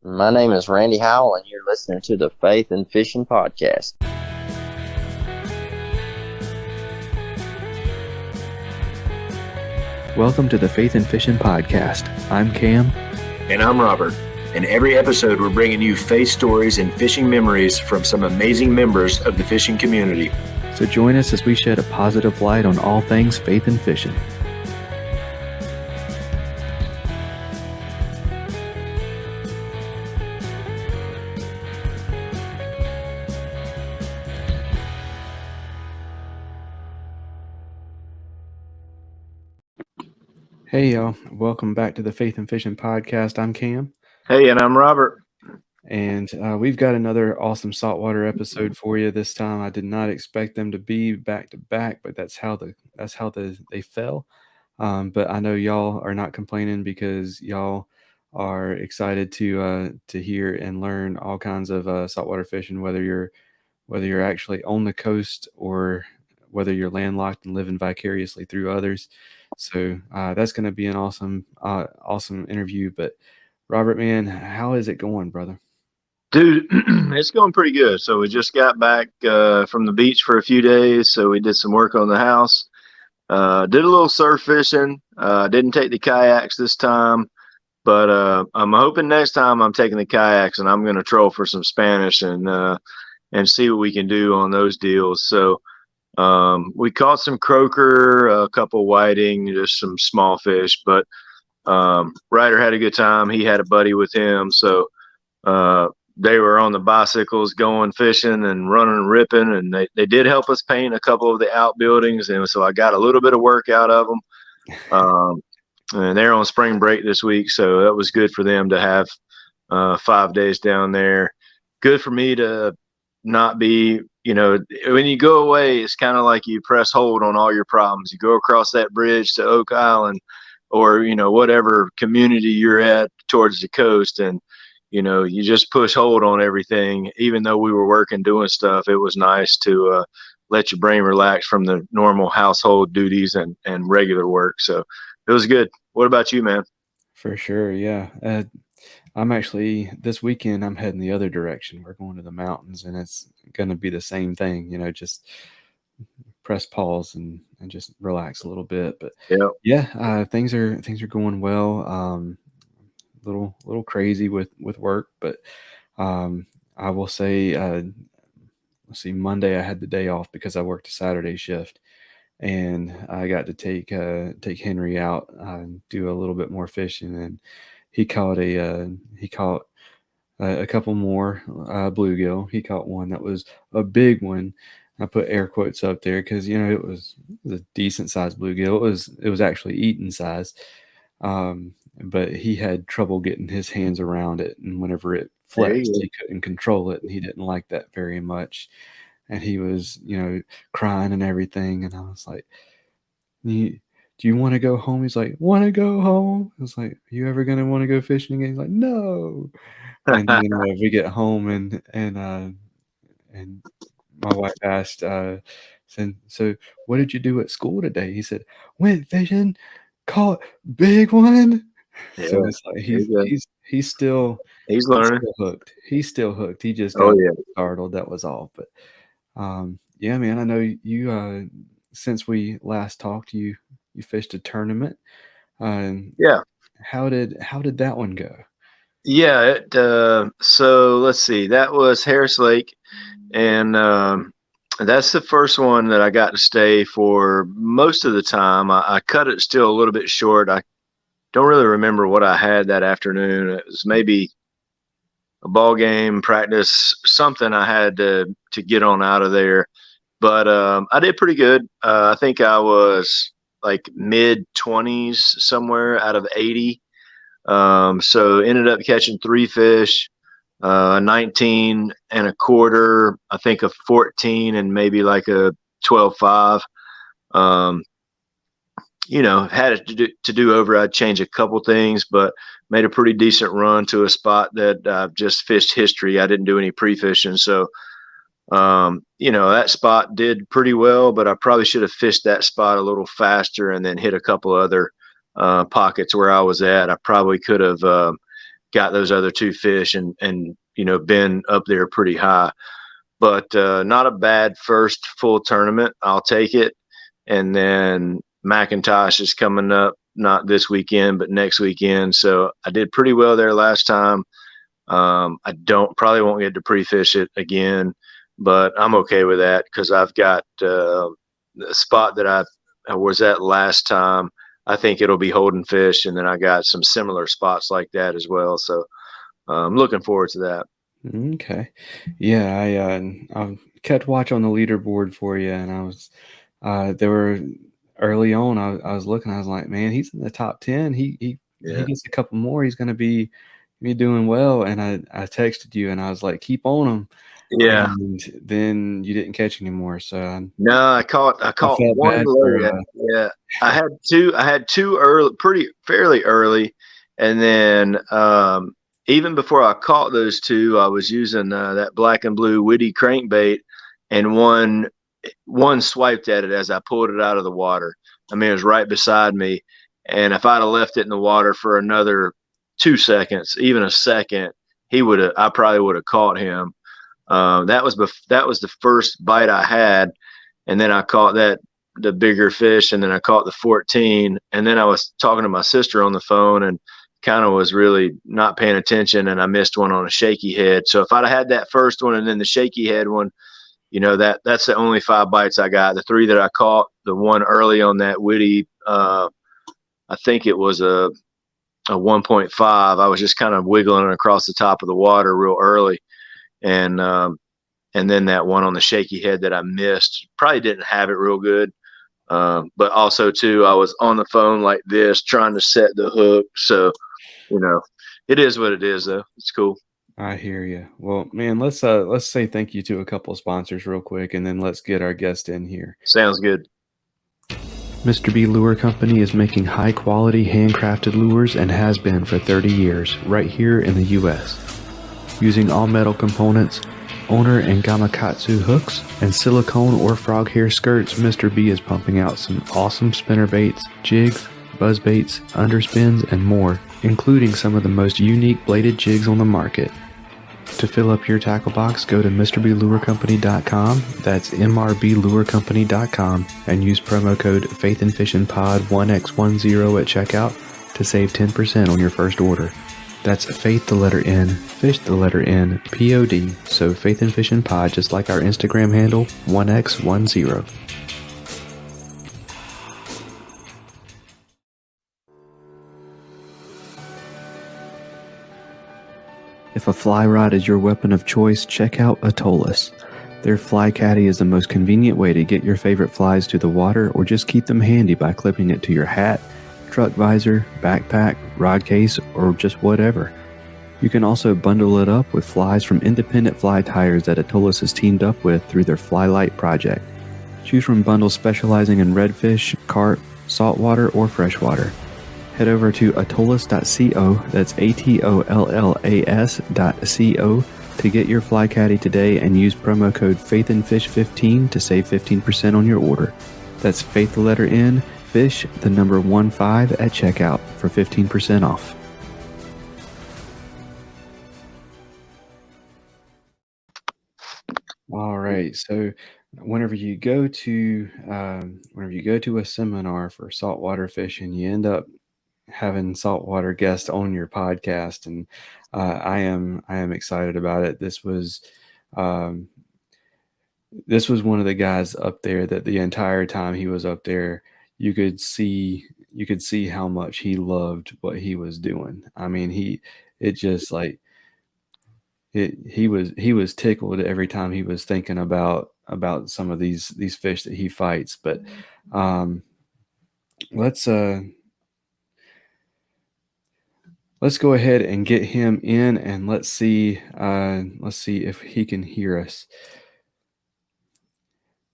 My name is Randy Howell, and you're listening to the Faith and Fishing Podcast. Welcome to the Faith and Fishing Podcast. I'm Cam. And I'm Robert. In every episode, we're bringing you faith stories and fishing memories from some amazing members of the fishing community. So join us as we shed a positive light on all things faith and fishing. Hey y'all, welcome back to the Faith and Fishing Podcast. I'm Cam. Hey, and I'm Robert. And we've got another awesome saltwater episode for you this time. I did not expect them to be back to back, but that's how they fell. But I know y'all are not complaining because y'all are excited to hear and learn all kinds of saltwater fishing, whether you're actually on the coast or whether you're landlocked and living vicariously through others. So that's going to be an awesome interview. But Robert, man, how is it going, brother? Dude, it's going pretty good. So we just got back from the beach for a few days. So we did some work on the house. Did a little surf fishing. Didn't take the kayaks this time. But I'm hoping next time I'm taking the kayaks and I'm going to troll for some Spanish and see what we can do on those deals. So we caught some croaker, a couple whiting, just some small fish. But Ryder had a good time. He had a buddy with him. So they were on the bicycles going fishing and running and ripping. And they did help us paint a couple of the outbuildings. And so I got a little bit of work out of them. And they're on spring break this week, so that was good for them to have 5 days down there. Good for me to not be, when you go away, it's kind of like you press hold on all your problems. You go across that bridge to Oak Island or, whatever community you're at towards the coast, and, you just push hold on everything. Even though we were working, doing stuff, it was nice to let your brain relax from the normal household duties and regular work. So it was good. What about you, man? For sure, yeah. I'm actually, this weekend, I'm heading the other direction. We're going to the mountains, and it's going to be the same thing, just press pause and just relax a little bit. But yeah, things are going well. Little crazy with work, but I will say, let's see, Monday I had the day off because I worked a Saturday shift. And I got to take Henry out and do a little bit more fishing, and he caught a couple more bluegill. He caught one that was a big one. I put air quotes up there because it was a decent sized bluegill. It was actually eating size, but he had trouble getting his hands around it, and whenever it flexed, he couldn't control it, and he didn't like that very much. And he was, crying and everything. And I was like, do you want to go home? He's like, want to go home? I was like, are you ever going to want to go fishing again? He's like, no. And then we get home and my wife asked, said, so what did you do at school today? He said, went fishing, caught big one. Yeah, so it's like he's still learning. Hooked. He's still hooked. He just got startled. That was all. But yeah, man, I know you, since we last talked, you fished a tournament. Yeah. How did that one go? Yeah. So let's see, that was Harris Lake, and that's the first one that I got to stay for most of the time. I cut it still a little bit short. I don't really remember what I had that afternoon. It was maybe a ball game, practice, something I had to get on out of there. But I did pretty good. I think I was like mid-20s somewhere out of 80. So ended up catching 3 fish, 19 and a quarter, I think a 14 and maybe like a 12.5. Had it to do over. I'd change a couple things, but made a pretty decent run to a spot that I've just fished history. I didn't do any pre-fishing. So, that spot did pretty well, but I probably should have fished that spot a little faster and then hit a couple other pockets where I was at. I probably could have got those other two fish and been up there pretty high. But not a bad first full tournament. I'll take it. And then McIntosh is coming up, not this weekend, but next weekend. So I did pretty well there last time. I probably won't get to pre-fish it again, but I'm okay with that because I've got the spot that I was at last time. I think it'll be holding fish, and then I got some similar spots like that as well. So I'm looking forward to that. Okay. Yeah, I kept watch on the leaderboard for you, and I was there were early on. I was looking. I was like, man, he's in the top 10. He gets a couple more. He's going to be doing well. And I texted you, and I was like, keep on him. Yeah. And then you didn't catch anymore. So no, I caught one late. Yeah, I had two early, fairly early, and then even before I caught those two, I was using that black and blue witty crankbait, and one swiped at it as I pulled it out of the water. I mean, it was right beside me, and if I'd have left it in the water for another 2 seconds, even a second, I probably would have caught him. That was the first bite I had, and then I caught the bigger fish, and then I caught the 14, and then I was talking to my sister on the phone and kind of was really not paying attention, and I missed one on a shaky head. So if I'd have had that first one and then the shaky head one, that's the only 5 bites I got. The 3 that I caught, the one early on that witty, I think it was a 1.5. I was just kind of wiggling across the top of the water real early. And then that one on the shaky head that I missed, probably didn't have it real good. But also too, I was on the phone like this trying to set the hook. So, it is what it is though. It's cool. I hear you. Well, man, let's say thank you to a couple of sponsors real quick, and then let's get our guest in here. Sounds good. Mr. B Lure Company is making high-quality, handcrafted lures and has been for 30 years, right here in the U.S. Using all-metal components, Owner and Gamakatsu hooks, and silicone or frog hair skirts, Mr. B is pumping out some awesome spinner baits, jigs, buzz baits, underspins, and more, including some of the most unique bladed jigs on the market. To fill up your tackle box, go to MrBLureCompany.com, that's MRBLureCompany.com, and use promo code faithnfishnpod1x10 at checkout to save 10% on your first order. That's Faith the letter N, Fish the letter N, P-O-D, so Faith and Fishing Pod, just like our Instagram handle, 1x10. If a fly rod is your weapon of choice, check out Atollas. Their Fly Caddy is the most convenient way to get your favorite flies to the water, or just keep them handy by clipping it to your hat, truck visor, backpack, rod case, or just whatever. You can also bundle it up with flies from independent fly tires that Atollas has teamed up with through their Fly Light project. Choose from bundles specializing in redfish, carp, saltwater, or freshwater. Head over to atollas.co, that's ATOLLAS.co, to get your Fly Caddy today and use promo code faithnfish15 to save 15% on your order. That's Faith the letter N, Fish the number 15 at checkout for 15% off. All right, so whenever you go to a seminar for saltwater fishing, you end up having saltwater guests on your podcast, and I am excited about it. This was one of the guys up there that the entire time he was up there, you could see how much he loved what he was doing. I mean, he was tickled every time he was thinking about some of these fish that he fights. But let's go ahead and get him in, and let's see if he can hear us.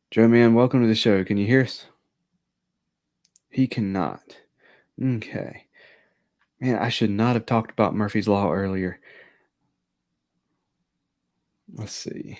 Joe, man, welcome to the show. Can you hear us? He cannot. Okay. Man, I should not have talked about Murphy's Law earlier. Let's see.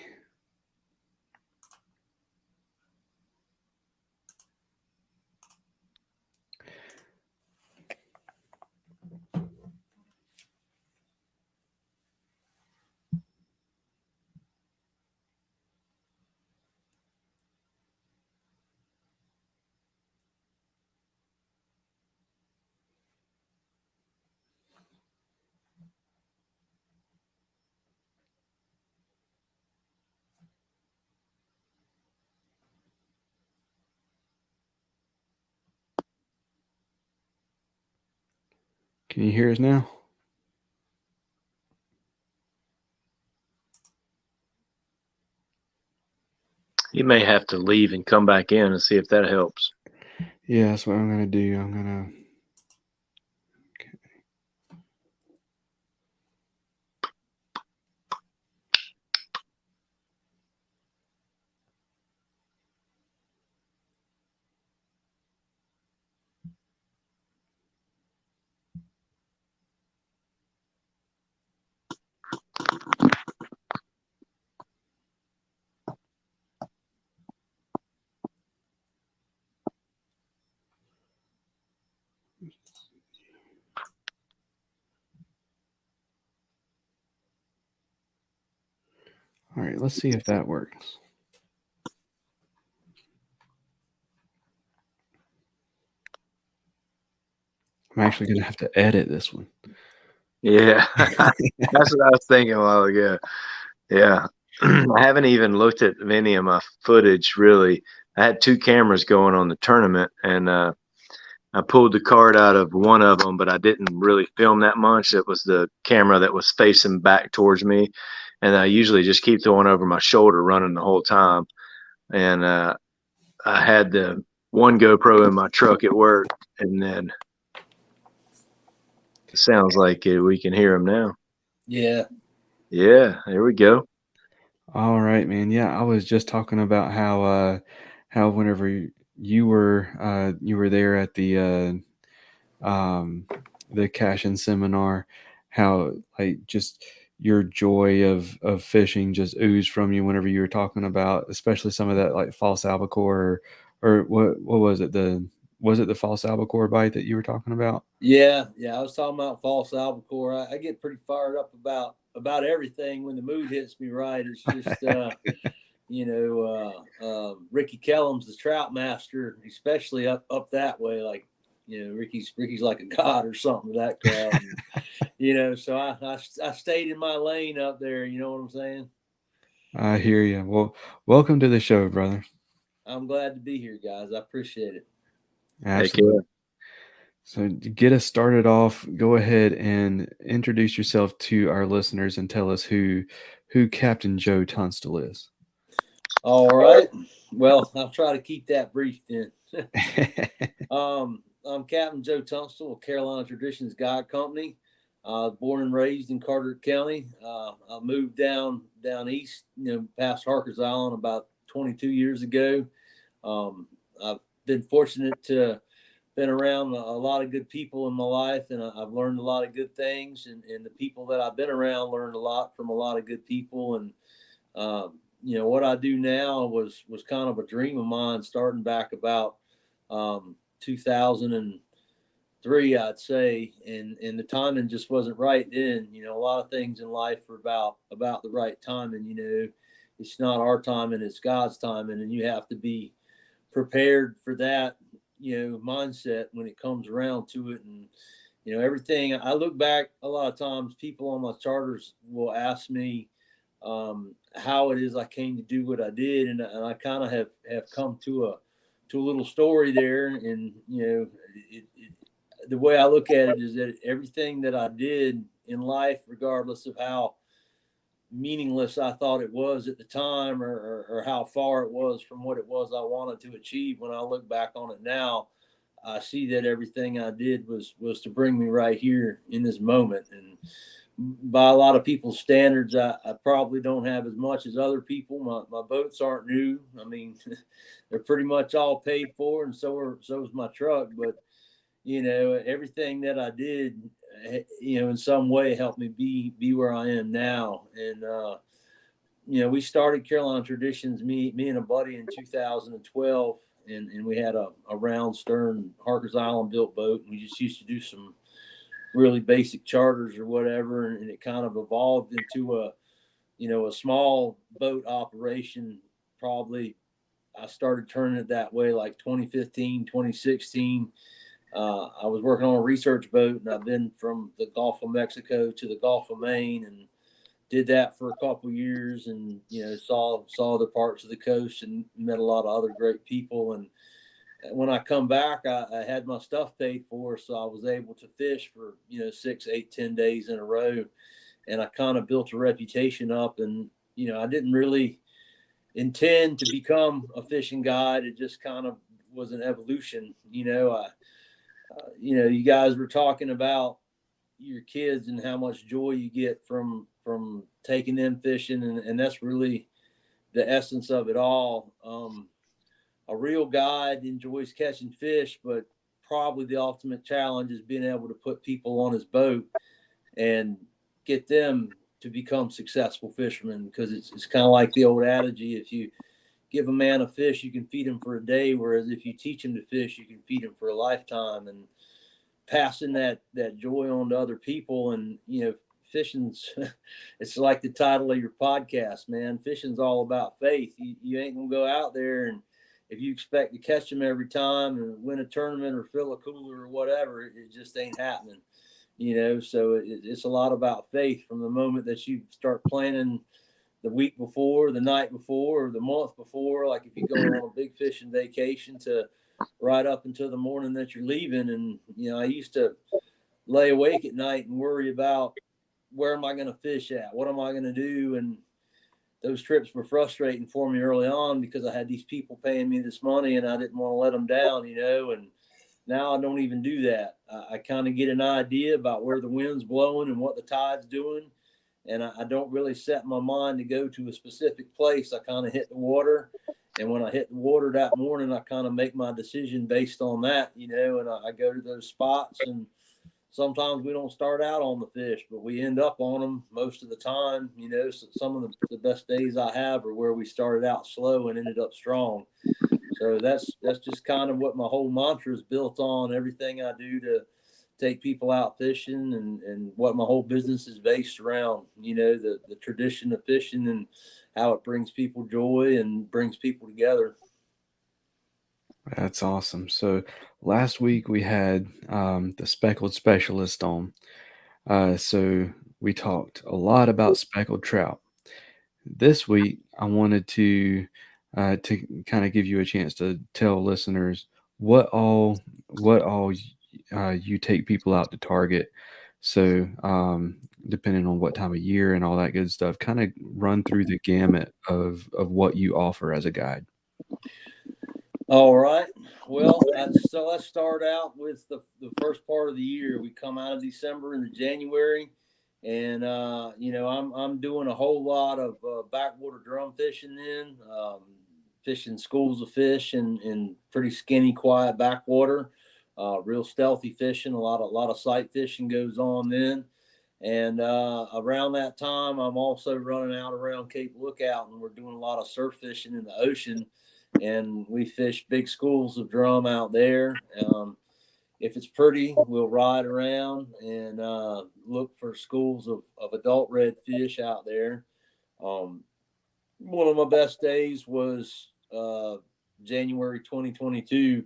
Can you hear us now? You may have to leave and come back in and see if that helps. Yeah, that's what I'm going to do. I'm going to. All right, let's see if that works. I'm actually going to have to edit this one. Yeah, that's what I was thinking a while ago. Yeah, I haven't even looked at any of my footage really. I had 2 cameras going on the tournament, and I pulled the card out of one of them, but I didn't really film that much. It was the camera that was facing back towards me, and I usually just keep the one over my shoulder running the whole time. And I had the one GoPro in my truck at work, and then it sounds like we can hear him now. Yeah. Yeah, there we go. All right, man. Yeah, I was just talking about how whenever you were there at the cash-in seminar, how like just your joy of fishing just oozed from you whenever you were talking about, especially some of that like false albacore or what was it, the false albacore bite that you were talking about? Yeah. I was talking about false albacore. I get pretty fired up about everything when the mood hits me right. It's just Ricky Kellum's the trout master, especially up that way. Like, Ricky's like a god or something to that crowd. So I stayed in my lane up there. You know what I'm saying? I hear you. Well, welcome to the show, brother. I'm glad to be here, guys. I appreciate it. Absolutely. So to get us started off, go ahead and introduce yourself to our listeners and tell us who Captain Joe Tunstall is. All right. Well, I'll try to keep that brief then. I'm Captain Joe Tunstall of Carolina Traditions Guide Company. Born and raised in Carteret County. I moved down east, past Harker's Island about 22 years ago. I've been fortunate to been around a lot of good people in my life, and I've learned a lot of good things. And the people that I've been around learned a lot from a lot of good people. And what I do now was kind of a dream of mine, starting back about 2003, I'd say, and the timing just wasn't right then. A lot of things in life are about the right timing. It's not our timing, it's God's timing, and you have to be prepared for that, mindset when it comes around to it. And everything, I look back a lot of times, people on my charters will ask me how it is I came to do what I did, and I kind of have come to a little story there. And the way I look at it is that everything that I did in life, regardless of how meaningless I thought it was at the time, or how far it was from what it was I wanted to achieve, when I look back on it now, I see that everything I did was to bring me right here in this moment. And by a lot of people's standards, I probably don't have as much as other people. My boats aren't new. I mean, they're pretty much all paid for, and so is my truck. But everything that I did, in some way helped me be where I am now. And we started Carolina Traditions, me and a buddy, in 2012, and we had a round stern Harker's Island built boat, and we just used to do some really basic charters or whatever, and it kind of evolved into a small boat operation. Probably I started turning it that way like 2015, 2016. I was working on a research boat, and I've been from the Gulf of Mexico to the Gulf of Maine, and did that for a couple of years, and saw other parts of the coast, and met a lot of other great people. And when I come back, I had my stuff paid for, so I was able to fish for 6, 8, 10 days in a row, and I kind of built a reputation up. And I didn't really intend to become a fishing guide. It just kind of was an evolution. You guys were talking about your kids and how much joy you get from taking them fishing, and that's really the essence of it all. A real guide enjoys catching fish, but probably the ultimate challenge is being able to put people on his boat and get them to become successful fishermen, because it's kind of like the old adage: if you give a man a fish, you can feed him for a day, whereas if you teach him to fish, you can feed him for a lifetime. And passing that joy on to other people. And fishing's it's like the title of your podcast, man. Fishing's all about faith. You ain't gonna go out there, and if you expect to catch them every time and win a tournament or fill a cooler or whatever, it just ain't happening. So it's a lot about faith from the moment that you start planning the week before, the night before, or the month before. Like if you go on a big fishing vacation, to right up until the morning that you're leaving. And I used to lay awake at night and worry about, where am I going to fish at? What am I going to do? And those trips were frustrating for me early on, because I had these people paying me this money and I didn't want to let them down, and now I don't even do that. I kind of get an idea about where the wind's blowing and what the tide's doing. And I don't really set my mind to go to a specific place. I kind of hit the water. And when I hit the water that morning, I kind of make my decision based on that, and I go to those spots. And sometimes we don't start out on the fish, but we end up on them most of the time. So some of the best days I have are where we started out slow and ended up strong. So that's just kind of what my whole mantra is built on. Everything I do to take people out fishing, and what my whole business is based around, the tradition of fishing and how it brings people joy and brings people together. That's awesome. So last week we had the speckled specialist on. So we talked a lot about speckled trout. This week I wanted to kind of give you a chance to tell listeners what all you take people out to target. So depending on what time of year and all that good stuff, kind of run through the gamut of what you offer as a guide. All right. Well, so let's start out with the first part of the year. We come out of December into January, and I'm doing a whole lot of backwater drum fishing then, fishing schools of fish in pretty skinny, quiet backwater, real stealthy fishing. A lot of sight fishing goes on then. And around that time, I'm also running out around Cape Lookout, and we're doing a lot of surf fishing in the ocean. And we fish big schools of drum out there. If it's pretty, we'll ride around and look for schools of adult redfish out there. One of my best days was January 2022,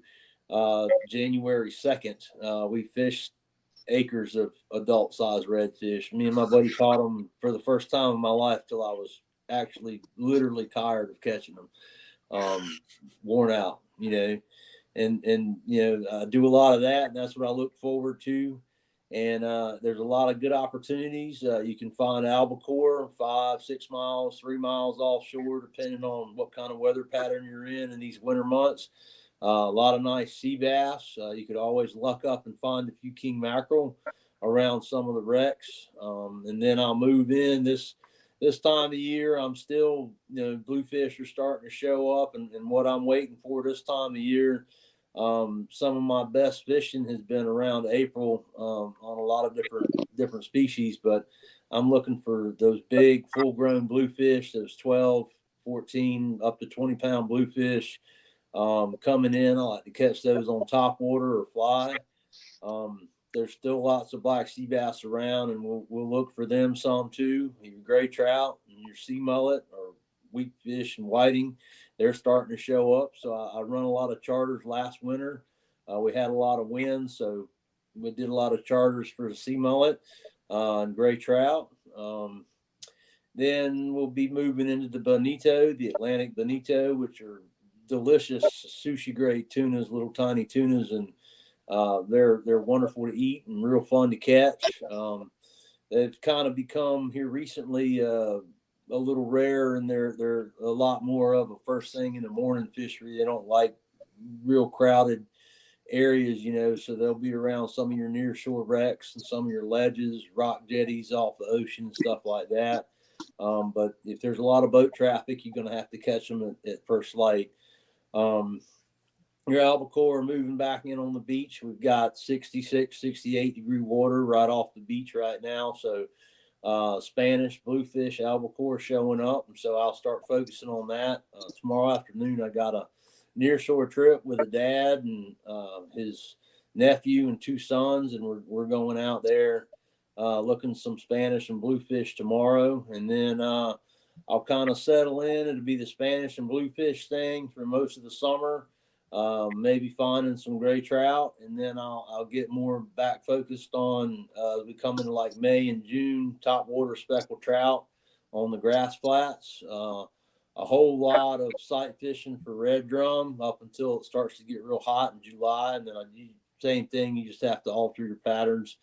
January 2nd. We fished acres of adult size redfish. Me and my buddy caught them for the first time in my life till I was actually literally tired of catching them. Worn out, and I do a lot of that, and that's what I look forward to. And there's a lot of good opportunities. You can find albacore 5, 6 miles, 3 miles offshore, depending on what kind of weather pattern you're in these winter months. A lot of nice sea bass. You could always luck up and find a few king mackerel around some of the wrecks. And then I'll move in this time of year. I'm still, bluefish are starting to show up, and what I'm waiting for this time of year. Some of my best fishing has been around April on a lot of different species, but I'm looking for those big full-grown bluefish, those 12, 14, up to 20-pound bluefish coming in. I like to catch those on top water or fly. There's still lots of black sea bass around, and we'll look for them some too. Your gray trout and your sea mullet or weak fish and whiting, they're starting to show up. So I run a lot of charters last winter. We had a lot of wind, so we did a lot of charters for the sea mullet and gray trout. Then we'll be moving into the bonito, the Atlantic bonito, which are delicious sushi grade tunas, little tiny tunas, and they're wonderful to eat and real fun to catch. They've kind of become here recently a little rare, and they're a lot more of a first thing in the morning fishery. They don't like real crowded areas, so they'll be around some of your near shore wrecks and some of your ledges, rock jetties off the ocean and stuff like that. But if there's a lot of boat traffic, you're going to have to catch them at first light. Your albacore are moving back in on the beach. We've got 66, 68 degree water right off the beach right now. So Spanish, bluefish, albacore showing up. And so I'll start focusing on that. Tomorrow afternoon, I got a near shore trip with a dad and his nephew and two sons. And we're going out there looking some Spanish and bluefish tomorrow. And then I'll kind of settle in. It'll be the Spanish and bluefish thing for most of the summer. Maybe finding some gray trout, and then I'll get more back focused on we come into like May and June, top water speckled trout on the grass flats. A whole lot of sight fishing for red drum up until it starts to get real hot in July, and then same thing. You just have to alter your patterns,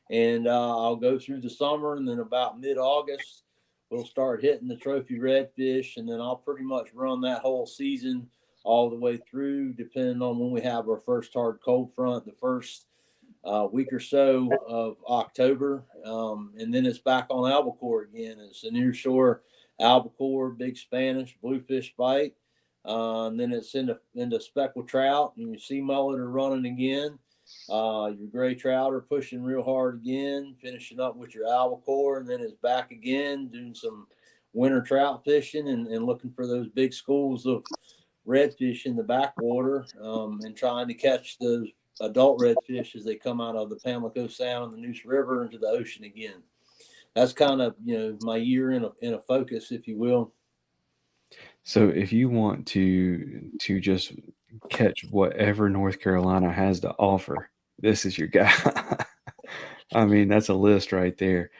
and I'll go through the summer, and then about mid-August we'll start hitting the trophy redfish, and then I'll pretty much run that whole season all the way through, depending on when we have our first hard cold front, the first week or so of October. And then it's back on albacore again. It's a near shore albacore, big Spanish, bluefish bite. And then it's into speckled trout, and your sea mullet are running again. Your gray trout are pushing real hard again, finishing up with your albacore, and then it's back again, doing some winter trout fishing and looking for those big schools of redfish in the backwater, and trying to catch those adult redfish as they come out of the Pamlico Sound and the Neuse River into the ocean again. That's kind of my year in a focus, if you will. So if you want to just catch whatever North Carolina has to offer, this is your guy. I mean, that's a list right there.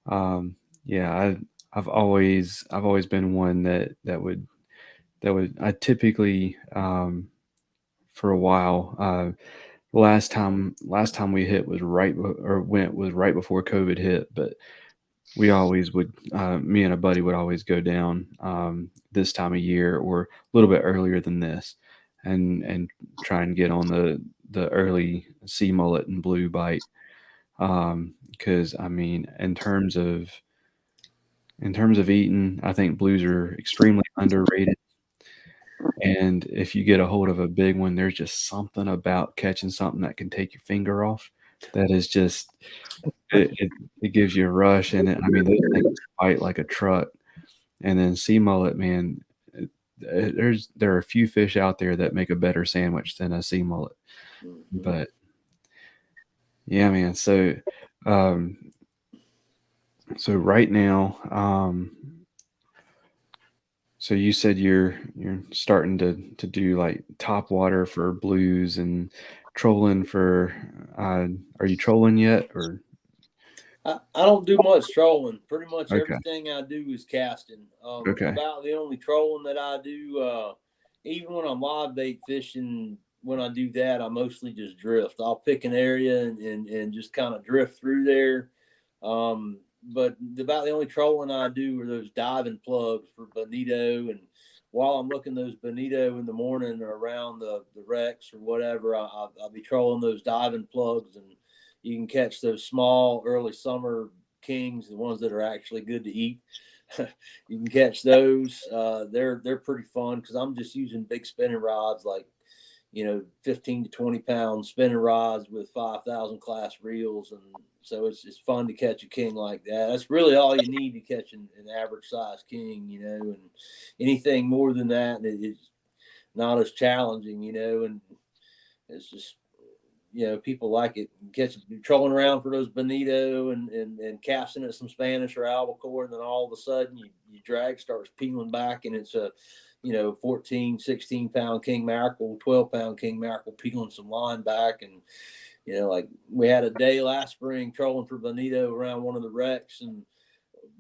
Yeah, I've always been one that would I typically for a while. Last time we hit was right before COVID hit, but we always would, me and a buddy would always go down this time of year or a little bit earlier than this, and try and get on the early sea mullet and blue bite. Because I mean, in terms of eating, I think blues are extremely underrated. And if you get a hold of a big one, there's just something about catching something that can take your finger off. That is just it gives you a rush, and I mean those things fight like a truck. And then sea mullet, man, there are a few fish out there that make a better sandwich than a sea mullet. But yeah, man. So right now, so you said you're starting to do like top water for blues and trolling for. Are you trolling yet, or? I don't do much trolling. Pretty much Okay. everything I do is casting. Okay. About the only trolling that I do, even when I'm live bait fishing, when I do that, I mostly just drift. I'll pick an area and just kind of drift through there. But about the only trolling I do are those diving plugs for bonito. And while I'm looking those bonito in the morning or around the wrecks or whatever, I'll be trolling those diving plugs, and you can catch those small early summer kings, the ones that are actually good to eat. You can catch those. They're pretty fun because I'm just using big spinning rods, like 15 to 20 pound spinning rods with 5,000 class reels, and so it's fun to catch a king like that. That's really all you need to catch an average size king, and anything more than that is not as challenging, and it's just. People like it. Trolling around for those bonito and casting at some Spanish or albacore, and then all of a sudden your drag starts peeling back, and it's a 14, 16 pound king mackerel, 12 pound king mackerel peeling some line back. And like we had a day last spring trolling for bonito around one of the wrecks, and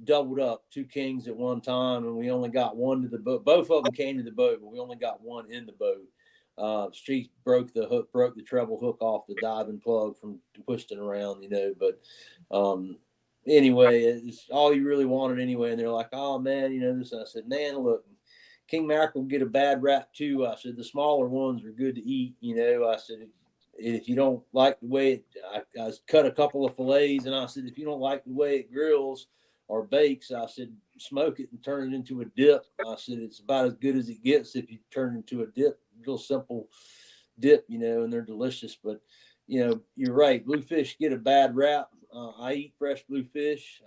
doubled up 2 kings at one time, and we only got one to the boat. Both of them came to the boat, but we only got one in the boat. She broke the treble hook off the diving plug from twisting around, but anyway, it's all you really wanted anyway. And they're like, oh man, this. And I said, man, look, king mackerel get a bad rap too. I said, the smaller ones are good to eat. I said, if you don't like the way I cut a couple of fillets, and I said, if you don't like the way it grills or bakes, I said, smoke it and turn it into a dip. I said, it's about as good as it gets if you turn it into a dip, real simple dip, and they're delicious. But, you're right. Bluefish get a bad rap. I eat fresh bluefish.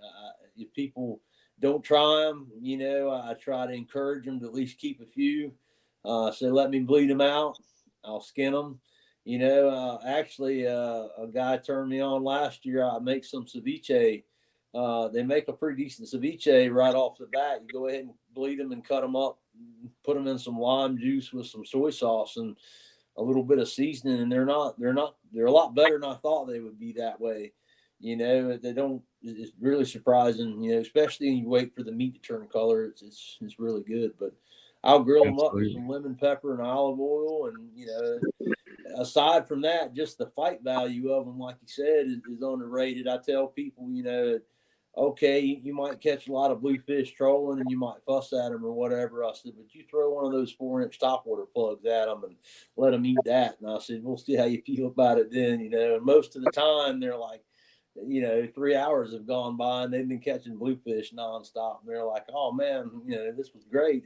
If people don't try them, I try to encourage them to at least keep a few. So let me bleed them out. I'll skin them. Actually, a guy turned me on last year. I make some ceviche. They make a pretty decent ceviche right off the bat. You go ahead and bleed them and cut them up, put them in some lime juice with some soy sauce and a little bit of seasoning. And they're a lot better than I thought they would be that way. They don't, it's really surprising, especially when you wait for the meat to turn color. It's really good, but I'll grill them up with some lemon pepper and olive oil. And, aside from that, just the fight value of them, like you said, is underrated. I tell people, okay, you might catch a lot of bluefish trolling and you might fuss at them or whatever. I said, but you throw one of those 4-inch topwater plugs at them and let them eat that. And I said, we'll see how you feel about it then, and most of the time they're like, 3 hours have gone by and they've been catching bluefish nonstop. And they're like, oh man, this was great.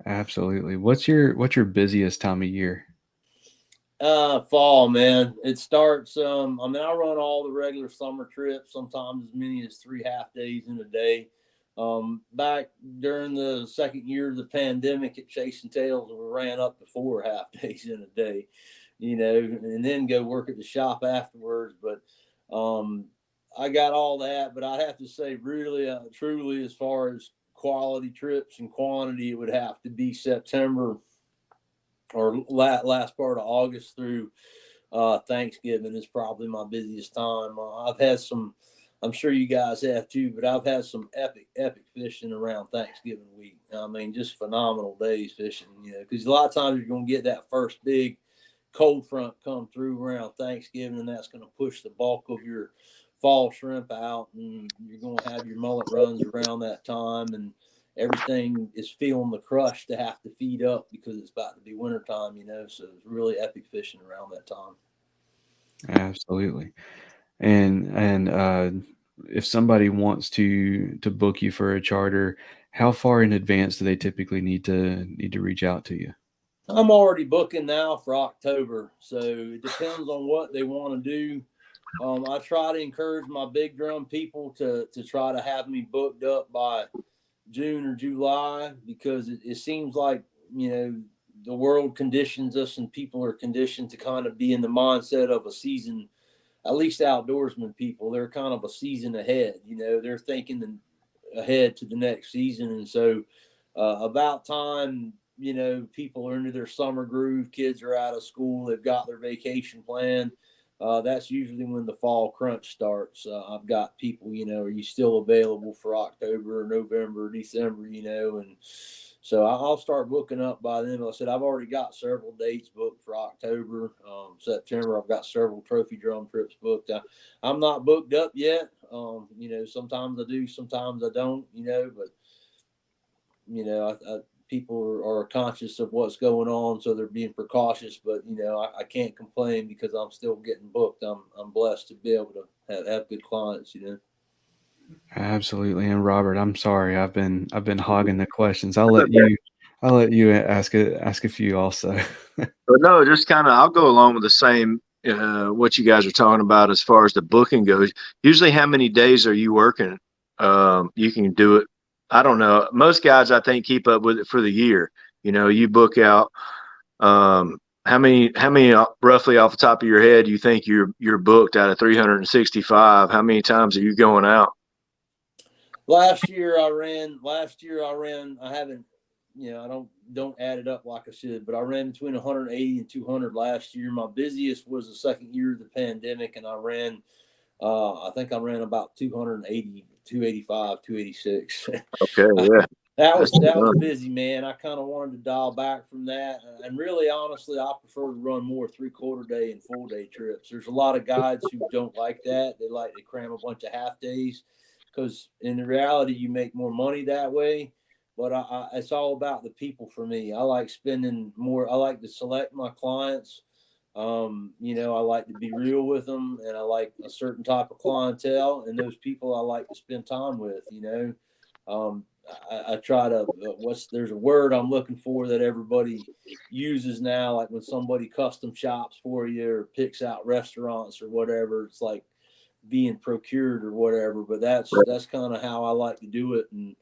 Absolutely. What's your busiest time of year? Fall, man. It starts. I run all the regular summer trips, sometimes as many as 3 half days in a day. Back during the second year of the pandemic at Chasing Tails, we ran up to 4 half days in a day, and then go work at the shop afterwards. But I got all that. But I'd have to say, really, truly, as far as quality trips and quantity, it would have to be September or last part of August through Thanksgiving is probably my busiest time. I've had some, I'm sure you guys have too, but I've had some epic fishing around Thanksgiving week. I mean, just phenomenal days fishing, because a lot of times you're going to get that first big cold front come through around Thanksgiving, and that's going to push the bulk of your fall shrimp out, and you're going to have your mullet runs around that time, and everything is feeling the crush to have to feed up because it's about to be wintertime, so it's really epic fishing around that time. Absolutely. And if somebody wants to book you for a charter, how far in advance do they typically need to reach out to you? I'm already booking now for October, so it depends on what they want to do. I try to encourage my big drum people to try to have me booked up by June or July, because it seems like, the world conditions us and people are conditioned to kind of be in the mindset of a season, at least outdoorsman people. They're kind of a season ahead, they're thinking ahead to the next season. And so about time, people are into their summer groove, kids are out of school, they've got their vacation plan. That's usually when the fall crunch starts. I've got people, are you still available for October, November, December, and so I'll start booking up by then. Like I said, I've already got several dates booked for October, September. I've got several trophy drum trips booked. I'm not booked up yet. Sometimes I do, sometimes I don't, but, people are conscious of what's going on, so they're being precautious. But I can't complain because I'm still getting booked. I'm blessed to be able to have good clients. Absolutely. And Robert, I'm sorry, I've been hogging the questions. I'll let you ask a few also. But no, just kind of, I'll go along with the same what you guys are talking about as far as the booking goes. Usually, how many days are you working? You can do it. I don't know. Most guys, I think, keep up with it for the year. You book out. How many roughly off the top of your head you think you're booked out of 365? How many times are you going out? Last year I ran. I haven't, I don't add it up like I should, but I ran between 180 and 200 last year. My busiest was the second year of the pandemic, and I ran I think I ran about 280, 285, 286. Okay, yeah. That was busy, man. I kind of wanted to dial back from that, and really, honestly, I prefer to run more 3/4 day and full day trips. There's a lot of guides who don't like that. They like to cram a bunch of half days because, in the reality, you make more money that way. But it's all about the people for me. I like spending more. I like to select my clients. I like to be real with them, and I like a certain type of clientele, and those people I like to spend time with. I try to there's a word I'm looking for that everybody uses now, like when somebody custom shops for you or picks out restaurants or whatever. It's like being procured or whatever, but that's kind of how I like to do it. And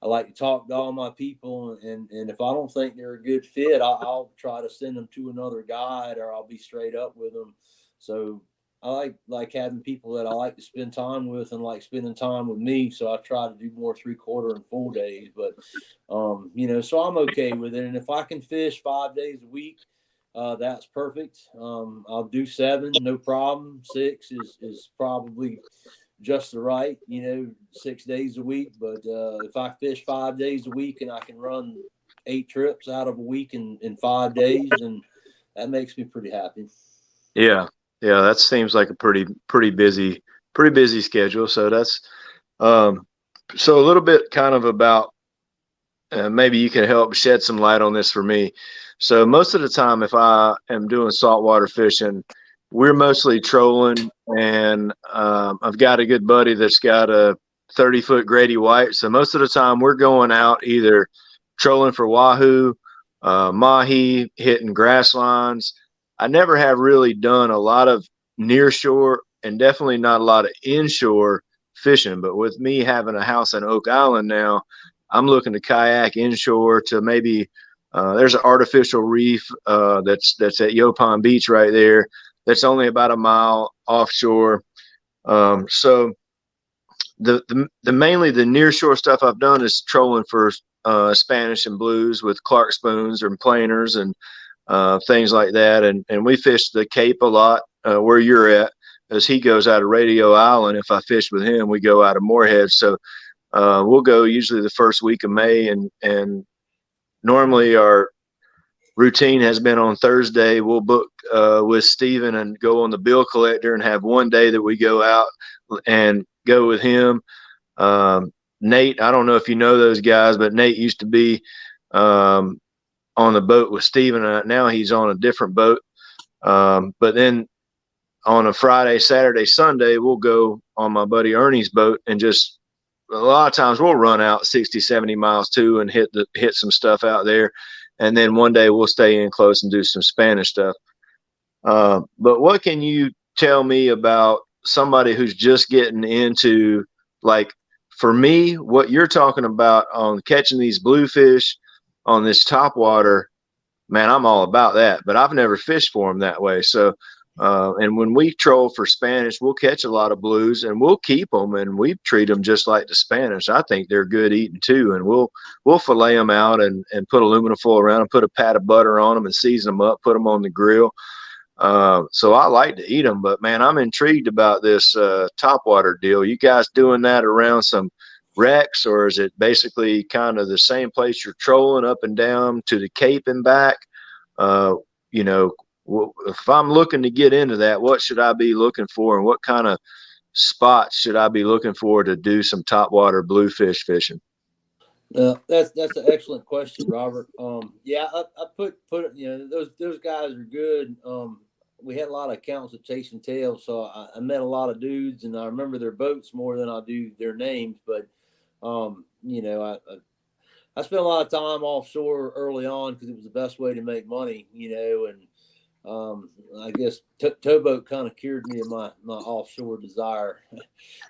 I like to talk to all my people, and if I don't think they're a good fit, I'll try to send them to another guide, or I'll be straight up with them. So I like having people that I like to spend time with and like spending time with me. So I try to do more 3/4 and full days, but so I'm okay with it. And if I can fish 5 days a week, that's perfect. I'll do 7, no problem. 6 is probably just the right, 6 days a week. But if I fish 5 days a week and I can run 8 trips out of a week in 5 days, then that makes me pretty happy. Yeah. Yeah. That seems like a pretty busy schedule. So that's, so a little bit kind of about, maybe you can help shed some light on this for me. So most of the time, if I am doing saltwater fishing, we're mostly trolling, and I've got a good buddy that's got a 30-foot Grady White. So most of the time, we're going out either trolling for wahoo, mahi, hitting grass lines. I never have really done a lot of near shore, and definitely not a lot of inshore fishing. But with me having a house in Oak Island now, I'm looking to kayak inshore to maybe, there's an artificial reef that's at Yopon Beach right there. That's only about a mile offshore. So the mainly the near shore stuff I've done is trolling for Spanish and blues with Clark spoons and planers and things like that. And we fish the Cape a lot, where you're at, as he goes out of Radio Island. If I fish with him, we go out of Moorhead. So we'll go usually the first week of May, and normally our routine has been on Thursday. We'll book with Steven and go on the bill collector and have one day that we go out and go with him. Nate, I don't know if you know those guys, but Nate used to be on the boat with Steven. Now he's on a different boat. But then on a Friday, Saturday, Sunday, we'll go on my buddy Ernie's boat, and just a lot of times we'll run out 60, 70 miles too and hit some stuff out there. And then one day we'll stay in close and do some Spanish stuff. But what can you tell me about somebody who's just getting into, like, for me, what you're talking about on catching these bluefish on this topwater, man, I'm all about that, but I've never fished for them that way. So, and when we troll for Spanish, we'll catch a lot of blues and we'll keep them, and we treat them just like the Spanish. I think they're good eating too. And we'll fillet them out and put aluminum foil around them, put a pat of butter on them and season them up, put them on the grill. So I like to eat them, but man, I'm intrigued about this topwater deal. You guys doing that around some wrecks, or is it basically kind of the same place you're trolling up and down to the Cape and back? You know, if I'm looking to get into that, what should I be looking for, and what kind of spots should I be looking for to do some topwater bluefish fishing? That's an excellent question, Robert. Yeah, I put those guys are good. We had a lot of accounts of chasing tails, so I met a lot of dudes, and I remember their boats more than I do their names. But I spent a lot of time offshore early on because it was the best way to make money, and I guess towboat kind of cured me of my offshore desire.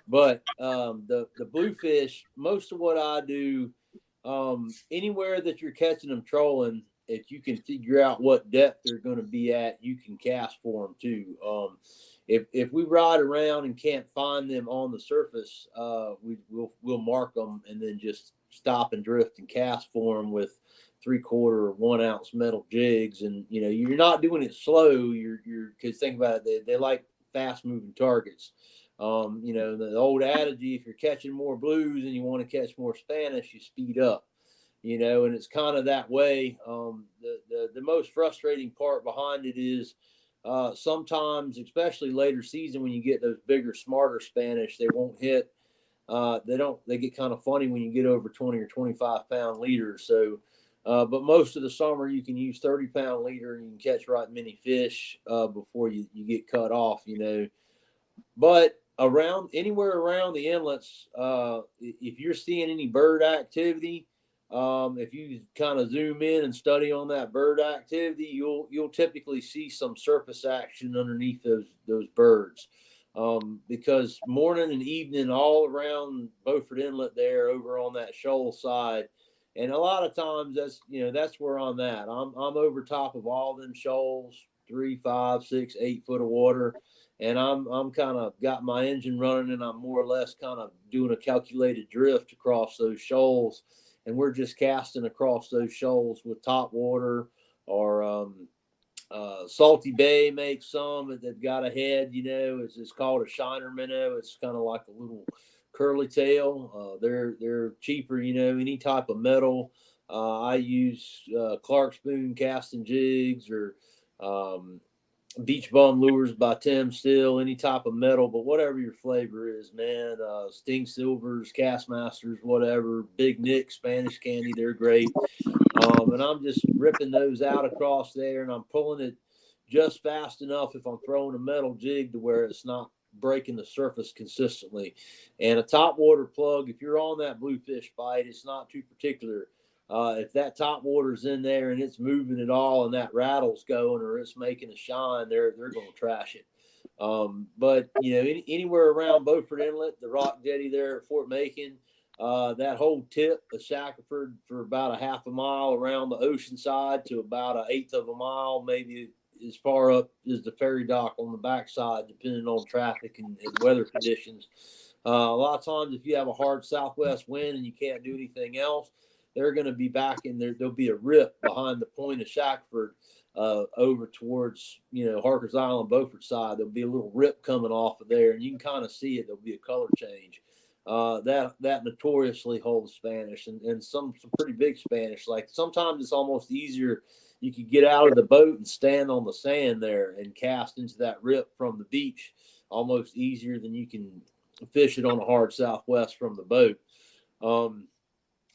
But the bluefish, most of what I do, anywhere that you're catching them trolling, if you can figure out what depth they're going to be at, you can cast for them too. If we ride around and can't find them on the surface, we'll mark them and then just stop and drift and cast for them with 3/4 or 1 ounce metal jigs. And you're not doing it slow. You're because think about it, they like fast moving targets. The old adage, if you're catching more blues and you want to catch more Spanish, you speed up. And it's kind of that way. The most frustrating part behind it is sometimes, especially later season, when you get those bigger, smarter Spanish, they won't hit. They get kind of funny when you get over 20 or 25 pound leaders. So, but most of the summer you can use 30-pound leader and you can catch right many fish before you get cut off, But anywhere around the inlets, if you're seeing any bird activity, if you kind of zoom in and study on that bird activity, you'll typically see some surface action underneath those birds. Because morning and evening all around Beaufort Inlet there over on that shoal side, and a lot of times that's where I'm at. I'm over top of all them shoals, 3, 5, 6, 8 foot of water. And I'm kind of got my engine running, and I'm more or less kind of doing a calculated drift across those shoals. And we're just casting across those shoals with top water, or Salty Bay makes some that they've got a head, it's called a shiner minnow. It's kind of like a little curly tail. They're cheaper, any type of metal. I use Clark spoon casting jigs, or Beach Bum Lures by Tim Still, any type of metal, but whatever your flavor is, man. Sting Silvers, Castmasters, whatever. Big Nick, Spanish Candy, they're great. And I'm just ripping those out across there, and I'm pulling it just fast enough if I'm throwing a metal jig to where it's not breaking the surface consistently. And a top water plug, if you're on that bluefish bite, it's not too particular. If that top water's in there and it's moving at all and that rattle's going or it's making a shine, they're going to trash it. But anywhere around Beaufort Inlet, the rock jetty there at Fort Macon, that whole tip of Shackelford for about a half a mile around the ocean side to about 1/8 of a mile, maybe as far up as the ferry dock on the backside, depending on traffic and weather conditions. A lot of times, if you have a hard southwest wind and you can't do anything else, they're going to be back in there. There'll be a rip behind the point of Shackelford over towards, Harker's Island, Beaufort side. There'll be a little rip coming off of there, and you can kind of see it. There'll be a color change. That notoriously holds Spanish, and some pretty big Spanish. Like sometimes it's almost easier. You could get out of the boat and stand on the sand there and cast into that rip from the beach almost easier than you can fish it on a hard southwest from the boat.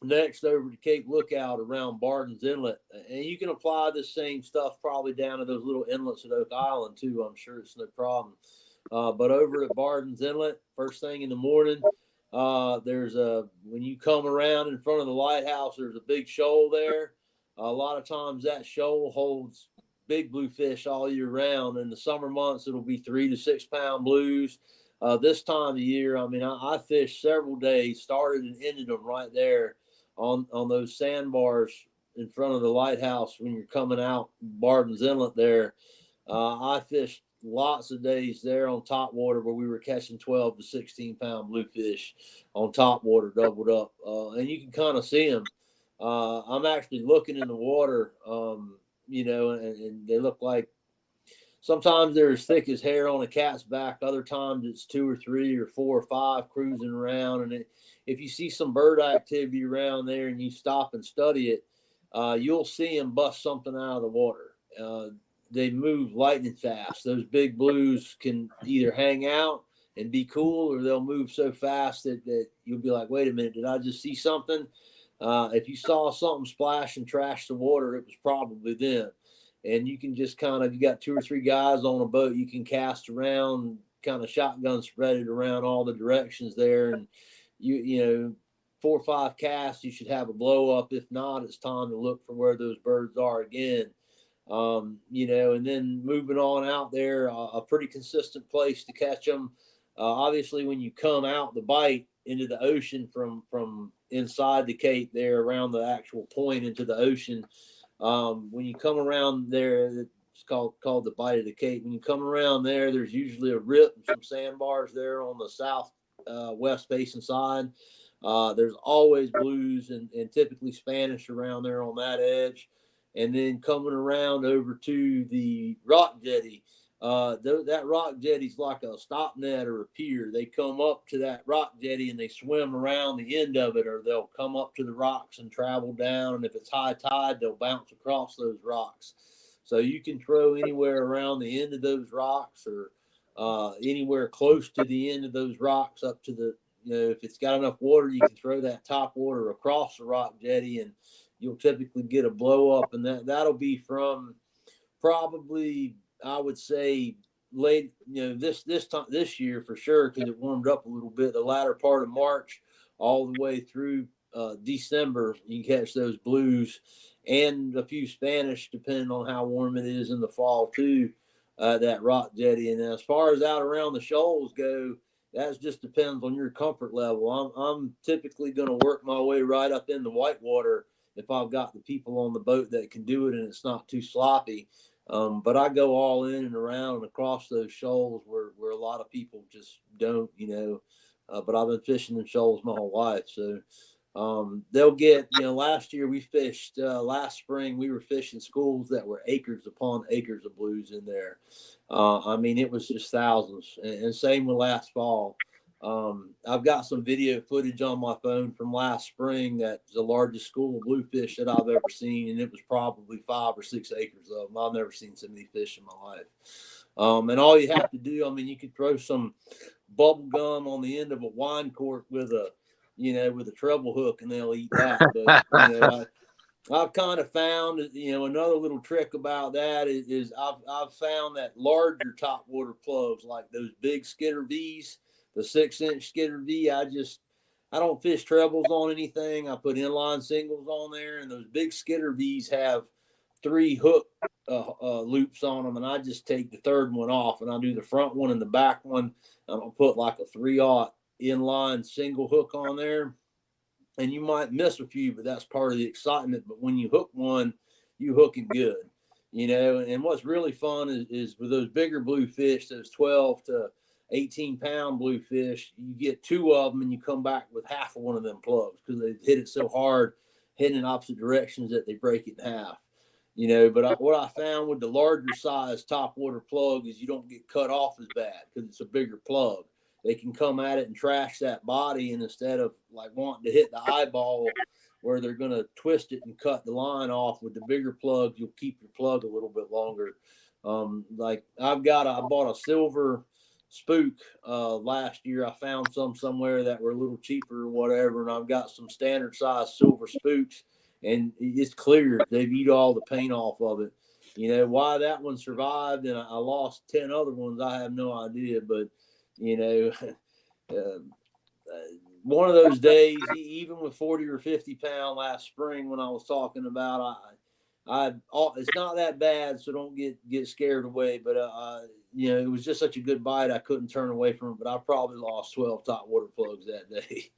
Next, over to Cape Lookout around Barden's Inlet, and you can apply this same stuff probably down to those little inlets at Oak Island too. I'm sure it's no problem. But over at Barden's Inlet, first thing in the morning, when you come around in front of the lighthouse, there's a big shoal there. A lot of times that shoal holds big bluefish all year round. In the summer months, it'll be 3 to 6 pound blues. This time of year, I fished several days, started and ended them right there on those sandbars in front of the lighthouse when you're coming out Barden's Inlet there. I fished lots of days there on top water where we were catching 12 to 16 pound bluefish on top water, doubled up. And you can kind of see them. I'm actually looking in the water, and they look like sometimes they're as thick as hair on a cat's back. Other times it's 2 or 3 or 4 or 5 cruising around. And if you see some bird activity around there and you stop and study it, you'll see them bust something out of the water. They move lightning fast. Those big blues can either hang out and be cool, or they'll move so fast that you'll be like, wait a minute, did I just see something? If you saw something splash and trash the water, it was probably them. And you can just you got 2 or 3 guys on a boat, you can cast around, kind of shotgun spread it around all the directions there. And you 4 or 5 casts, you should have a blow up. If not, it's time to look for where those birds are again. And then moving on out there, a pretty consistent place to catch them. Obviously, when you come out the bite into the ocean from inside the Cape there around the actual point into the ocean, when you come around there, it's called the bite of the Cape. When you come around there, there's usually a rip and some sandbars there on the south west facing side. There's always blues and typically Spanish around there on that edge. And then coming around over to the rock jetty, that rock jetty's like a stop net or a pier. They come up to that rock jetty and they swim around the end of it, or they'll come up to the rocks and travel down. And if it's high tide, they'll bounce across those rocks. So you can throw anywhere around the end of those rocks, or anywhere close to the end of those rocks up to the, if it's got enough water, you can throw that top water across the rock jetty, and you'll typically get a blow up. And that'll be from probably, I would say, late, this year for sure, because it warmed up a little bit. The latter part of March, all the way through December, you can catch those blues and a few Spanish, depending on how warm it is in the fall too. That rock jetty. And as far as out around the shoals go, that just depends on your comfort level. I'm typically going to work my way right up in the whitewater if I've got the people on the boat that can do it and it's not too sloppy. But I go all in and around and across those shoals where a lot of people just don't, but I've been fishing in shoals my whole life. So they'll get, last year we fished, last spring we were fishing schools that were acres upon acres of blues in there. I mean, it was just thousands, and same with last fall. I've got some video footage on my phone from last spring. That's the largest school of bluefish that I've ever seen, and it was probably 5 or 6 acres of them. I've never seen so many fish in my life. And all you have to do, I mean, you could throw some bubble gum on the end of a wine cork with a treble hook, and they'll eat that. But I've kind of found, another little trick about that is I've found that larger topwater plugs, like those big Skitter V's, the 6-inch Skitter V, I don't fish trebles on anything. I put inline singles on there, and those big Skitter V's have 3 hook loops on them, and I just take the third one off, and I'll do the front one and the back one. I'll put like a 3/0 inline single hook on there, and you might miss a few, but that's part of the excitement. But when you hook one, you hook it good, and what's really fun is with those bigger bluefish, those 12 to 18-pound bluefish, you get 2 of them and you come back with half of one of them plugs because they hit it so hard, hitting in opposite directions, that they break it in half. But what I found with the larger size topwater plug is you don't get cut off as bad because it's a bigger plug. They can come at it and trash that body, and instead of like wanting to hit the eyeball where they're going to twist it and cut the line off, with the bigger plug, you'll keep your plug a little bit longer. Like I bought a silver spook last year. I found some somewhere that were a little cheaper or whatever, and I've got some standard size silver spooks, and it's clear. They've eat all the paint off of it. Why that one survived and I lost 10 other ones, I have no idea. But one of those days, even with 40 or 50 pound last spring, when I was talking about, it's not that bad, so don't get scared away. But it was just such a good bite, I couldn't turn away from it. But I probably lost 12 topwater plugs that day.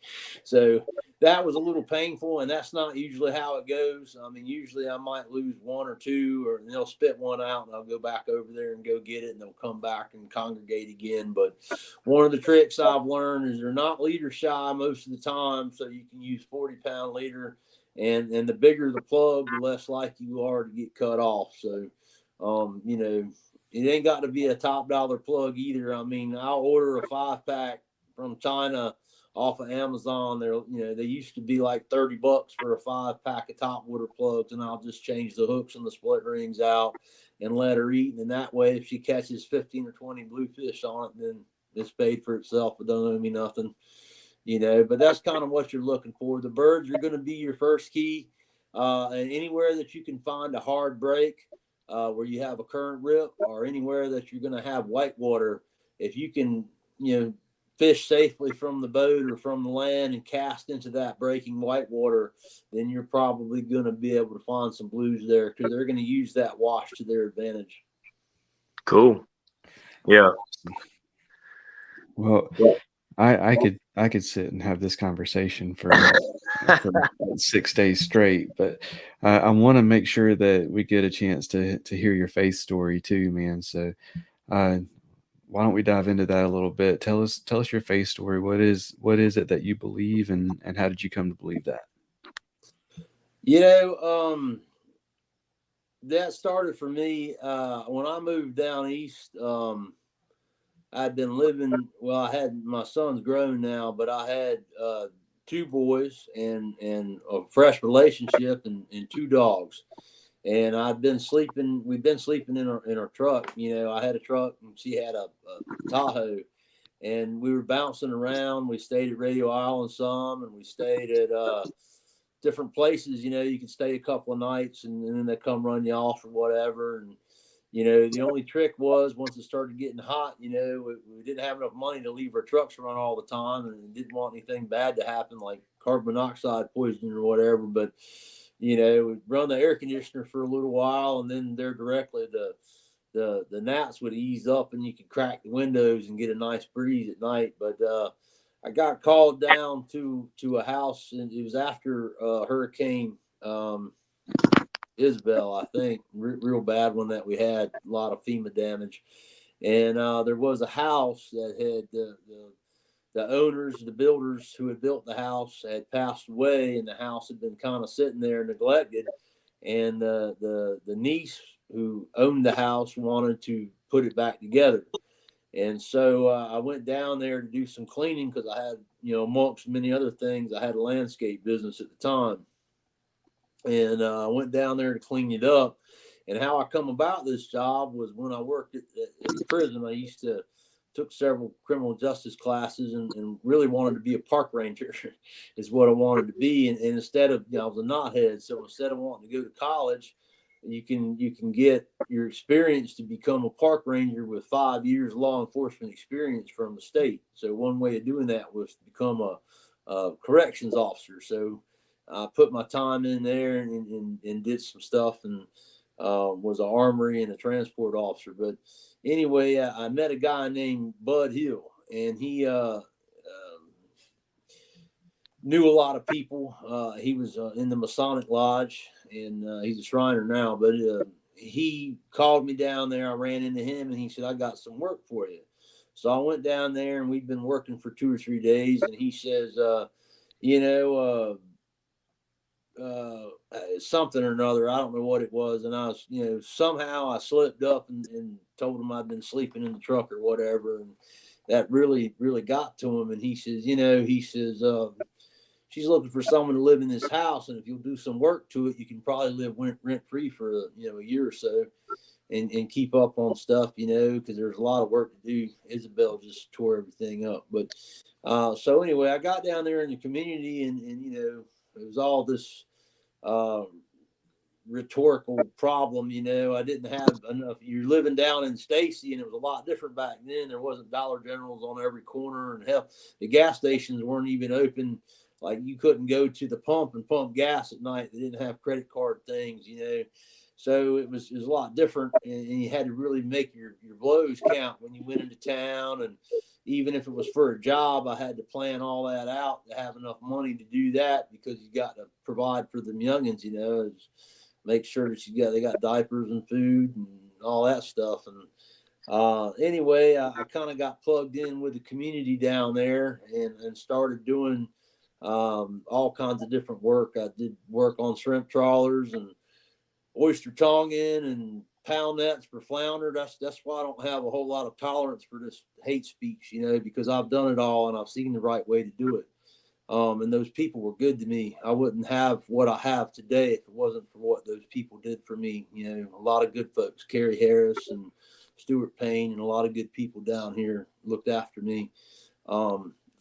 So that was a little painful, and that's not usually how it goes. I mean, usually I might lose 1 or 2, or they'll spit one out, and I'll go back over there and go get it, and they'll come back and congregate again. But one of the tricks I've learned is they're not leader shy most of the time, so you can use 40-pound leader, and the bigger the plug, the less likely you are to get cut off. So, it ain't got to be a top dollar plug either. I mean, I'll order a 5-pack from China off of Amazon. They used to be like $30 for a 5-pack of topwater plugs, and I'll just change the hooks and the split rings out and let her eat. And that way, if she catches 15 or 20 bluefish on it, then it's paid for itself. It doesn't owe me nothing, but that's kind of what you're looking for. The birds are going to be your first key, and anywhere that you can find a hard break, where you have a current rip, or anywhere that you're going to have whitewater, if you can, fish safely from the boat or from the land and cast into that breaking whitewater, then you're probably going to be able to find some blues there, because they're going to use that wash to their advantage. Cool. Yeah. Well, I could sit and have this conversation for 6 days straight, but I want to make sure that we get a chance to hear your faith story too, man. So why don't we dive into that a little bit? Tell us your faith story. What is it that you believe, and how did you come to believe that? that started for me when I moved down east. I'd been living. Well, I had my son's grown now, but I had 2 boys and a fresh relationship and 2 dogs. And I'd been sleeping. We'd been sleeping in our truck. You know, I had a truck and she had a Tahoe, and we were bouncing around. We stayed at Radio Island some, and we stayed at different places. You know, you could stay a couple of nights, and then they come run you off or whatever. And you know, the only trick was once it started getting hot, you know, we didn't have enough money to leave our trucks run all the time, and didn't want anything bad to happen like carbon monoxide poisoning or whatever. But you know, we'd run the air conditioner for a little while, and then there directly the gnats would ease up, and you could crack the windows and get a nice breeze at night. But I got called down to a house, and it was after Hurricane Isabel, I think, real bad one that we had, a lot of FEMA damage. And there was a house that had the owners, the builders who had built the house had passed away, and the house had been kind of sitting there neglected. And the niece who owned the house wanted to put it back together. And so I went down there to do some cleaning because I had, you know, amongst many other things, I had a landscape business at the time. And I went down there to clean it up. And how I come about this job was when I worked at the prison. I took several criminal justice classes and really wanted to be a park ranger is what I wanted to be. And instead of, you know, I was a knothead. So instead of wanting to go to college, you can get your experience to become a park ranger with 5 years law enforcement experience from the state. So one way of doing that was to become a corrections officer. So I put my time in there and did some stuff, and was an armory and a transport officer. But anyway, I met a guy named Bud Hill, and he knew a lot of people. He was in the Masonic Lodge, and he's a Shriner now. But he called me down there. I ran into him, and he said, "I got some work for you." So I went down there, and we'd been working for 2 or 3 days. And he says, "You know." Something or another. I don't know what it was. And I was, you know, somehow I slipped up and told him I'd been sleeping in the truck or whatever. And that really, really got to him. And he says, you know, she's looking for someone to live in this house. And if you'll do some work to it, you can probably live rent free for, you know, a year or so and keep up on stuff, you know, because there's a lot of work to do. Isabel just tore everything up. But so anyway, I got down there in the community and you know, it was all this rhetorical problem, you know. I didn't have enough. You're living down in Stacy, and it was a lot different back then. There wasn't Dollar Generals on every corner, and hell, the gas stations weren't even open. Like you couldn't go to the pump and pump gas at night. They didn't have credit card things, you know. So it was a lot different, and you had to really make your blows count when you went into town. And even if it was for a job, I had to plan all that out to have enough money to do that, because you got to provide for the youngins, you know, make sure that they got diapers and food and all that stuff. And anyway, I kind of got plugged in with the community down there and started doing all kinds of different work. I did work on shrimp trawlers and oyster tonging and pound nets for flounder. That's why I don't have a whole lot of tolerance for this hate speech, you know, because I've done it all and I've seen the right way to do it. And those people were good to me. I wouldn't have what I have today if it wasn't for what those people did for me. You know, a lot of good folks, Kerry Harris and Stuart Payne, and a lot of good people down here looked after me.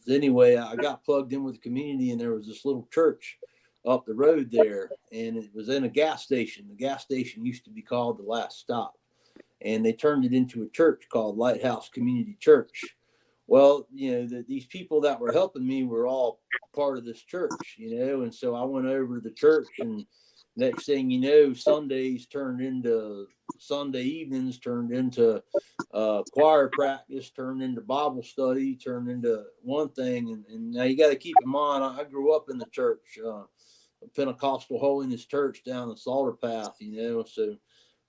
Anyway, I got plugged in with the community, and there was this little church up the road there, and it was in a gas station. The gas station used to be called The Last Stop, and they turned it into a church called Lighthouse Community Church. Well, you know, these people that were helping me were all part of this church, you know, and so I went over to the church, and next thing you know, Sunday evenings turned into choir practice, turned into Bible study, turned into one thing. And now you got to keep in mind, I grew up in the church, Pentecostal Holiness Church down the Slaughter Path, you know, so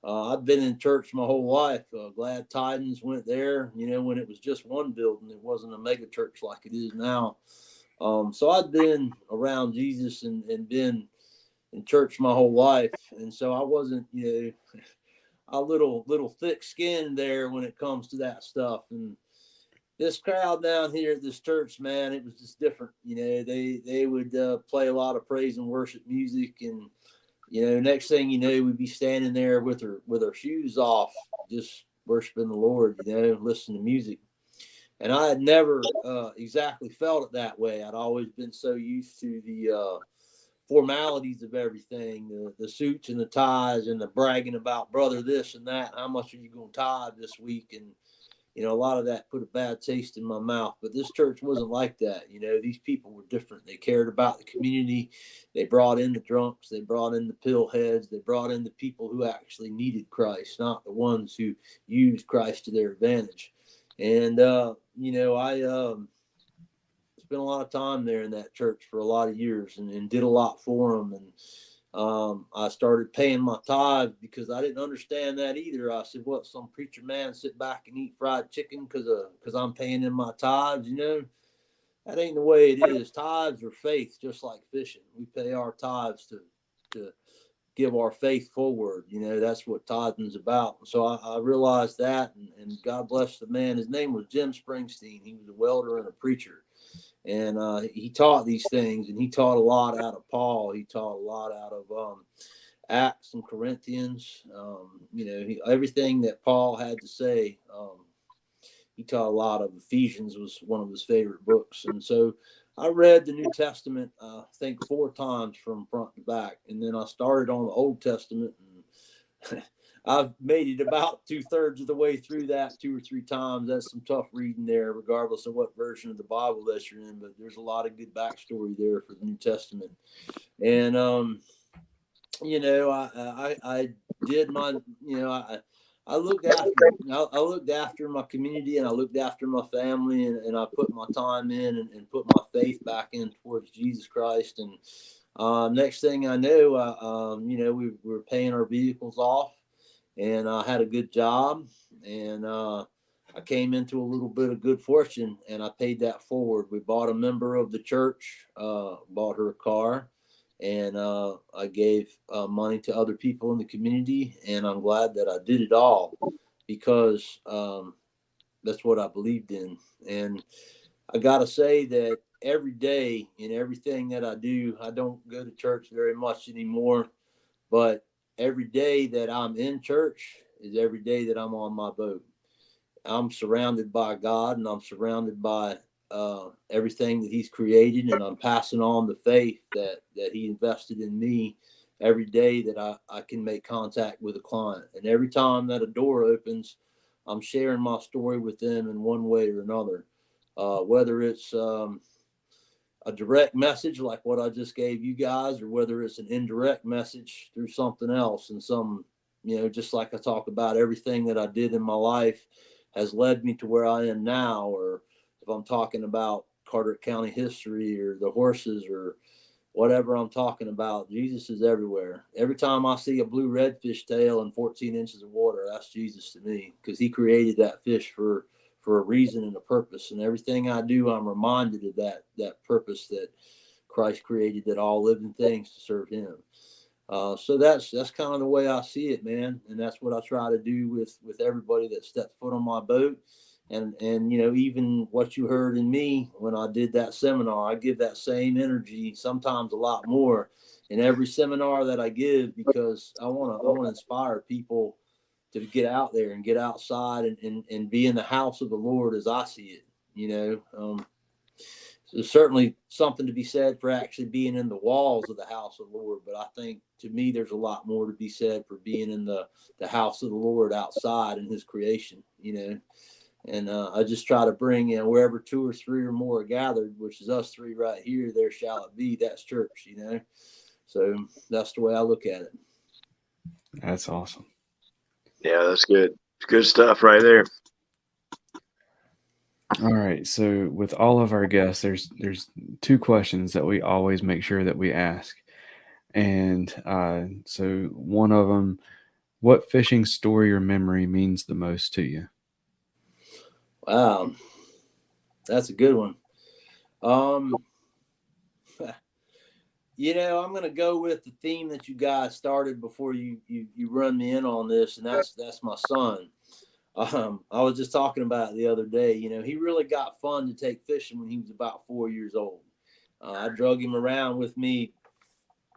I've been in church my whole life. Glad Tidings went there, you know, when it was just one building. It wasn't a mega church like it is now. So I've been around Jesus and been in church my whole life, and so I wasn't, a little thick-skinned there when it comes to that stuff. And this crowd down here at this church, man, it was just different. They would play a lot of praise and worship music, and next thing you know, we'd be standing there with our shoes off, just worshiping the Lord, listening to music. And I had never exactly felt it that way. I'd always been so used to the formalities of everything, the suits and the ties and the bragging about brother this and that. How much are you going to tithe this week? And a lot of that put a bad taste in my mouth. But this church wasn't like that. These people were different. They cared about the community. They brought in the drunks. They brought in the pill heads. They brought in the people who actually needed Christ, not the ones who used Christ to their advantage. And, I spent a lot of time there in that church for a lot of years, and did a lot for them. And I started paying my tithe because I didn't understand that either. I said, what, some preacher man sit back and eat fried chicken because I'm paying in my tithes? That ain't the way it is. Tithes are faith, just like fishing. We pay our tithes to give our faith forward. That's what tithing is about. So I realized that, and God bless the man. His name was Jim Springsteen. He was a welder and a preacher. And he taught these things, and he taught a lot out of Paul. He taught a lot out of Acts and Corinthians. Everything that Paul had to say, he taught a lot of. Ephesians was one of his favorite books. And so I read the New Testament, I think 4 times from front to back. And then I started on the Old Testament, and I've made it about 2/3 of the way through that 2 or 3 times. That's some tough reading there, regardless of what version of the Bible that you're in. But there's a lot of good backstory there for the New Testament. And, I did my, I looked after my community, and I looked after my family, and I put my time in, and put my faith back in towards Jesus Christ. And next thing I know, we were paying our vehicles off, and I had a good job, and I came into a little bit of good fortune, and I paid that forward. We bought a member of the church, bought her a car, and I gave money to other people in the community, and I'm glad that I did it all, because that's what I believed in. And I got to say that every day in everything that I do, I don't go to church very much anymore, but every day that I'm in church is every day that I'm on my boat. I'm surrounded by God, and I'm surrounded by everything that He's created, and I'm passing on the faith that He invested in me every day that I can make contact with a client. And every time that a door opens, I'm sharing my story with them in one way or another, whether it's a direct message like what I just gave you guys, or whether it's an indirect message through something else. And just like I talk about, everything that I did in my life has led me to where I am now. Or if I'm talking about Carteret County history, or the horses, or whatever I'm talking about, Jesus is everywhere. Every time I see a blue redfish tail in 14 inches of water, that's Jesus to me, because He created that fish for a reason and a purpose. And everything I do, I'm reminded of that purpose that Christ created, that all living things to serve Him. So that's kind of the way I see it, man. And that's what I try to do with everybody that steps foot on my boat. And even what you heard in me when I did that seminar, I give that same energy, sometimes a lot more, in every seminar that I give, because I want to inspire people to get out there and get outside and be in the house of the Lord as I see it. There's certainly something to be said for actually being in the walls of the house of the Lord, but I think, to me, there's a lot more to be said for being in the house of the Lord outside in His creation. And I just try to bring in, wherever 2 or 3 or more are gathered, which is us 3 right here, there shall it be. That's church, So that's the way I look at it. That's awesome. Yeah, that's good. Good stuff right there. All right. So with all of our guests, there's 2 questions that we always make sure that we ask. And so one of them, what fishing story or memory means the most to you? Wow, that's a good one. I'm going to go with the theme that you guys started before you run me in on this, and that's my son. I was just talking about it the other day. He really got fun to take fishing when he was about 4 years old. I drug him around with me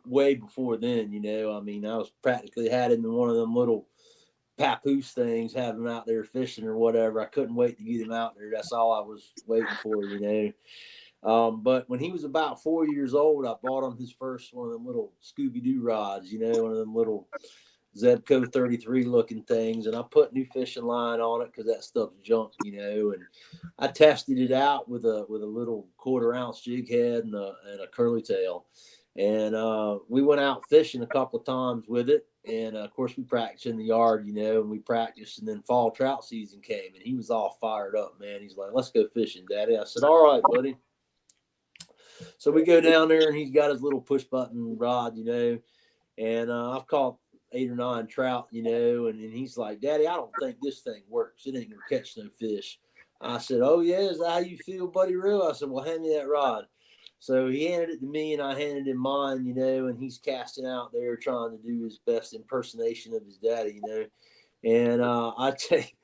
way before then. I was practically had him in one of them little papoose things, having him out there fishing or whatever. I couldn't wait to get him out there. That's all I was waiting for. But when he was about 4 years old, I bought him his first one of them little Scooby-Doo rods, one of them little Zebco 33 looking things. And I put new fishing line on it because that stuff's junk, and I tested it out with a little 1/4 ounce jig head and a curly tail. And we went out fishing a couple of times with it. And of course, we practiced in the yard, and we practiced. And then fall trout season came, and he was all fired up, man. He's like, "Let's go fishing, Daddy." I said, "All right, buddy." So we go down there, and he's got his little push button rod, and I've caught 8 or 9 trout, and he's like, "Daddy, I don't think this thing works. It ain't gonna catch no fish." I said, "Oh yeah, is that how you feel, buddy? Real?" I said, "Well, hand me that rod." So he handed it to me, and I handed him mine, and he's casting out there trying to do his best impersonation of his daddy, And I take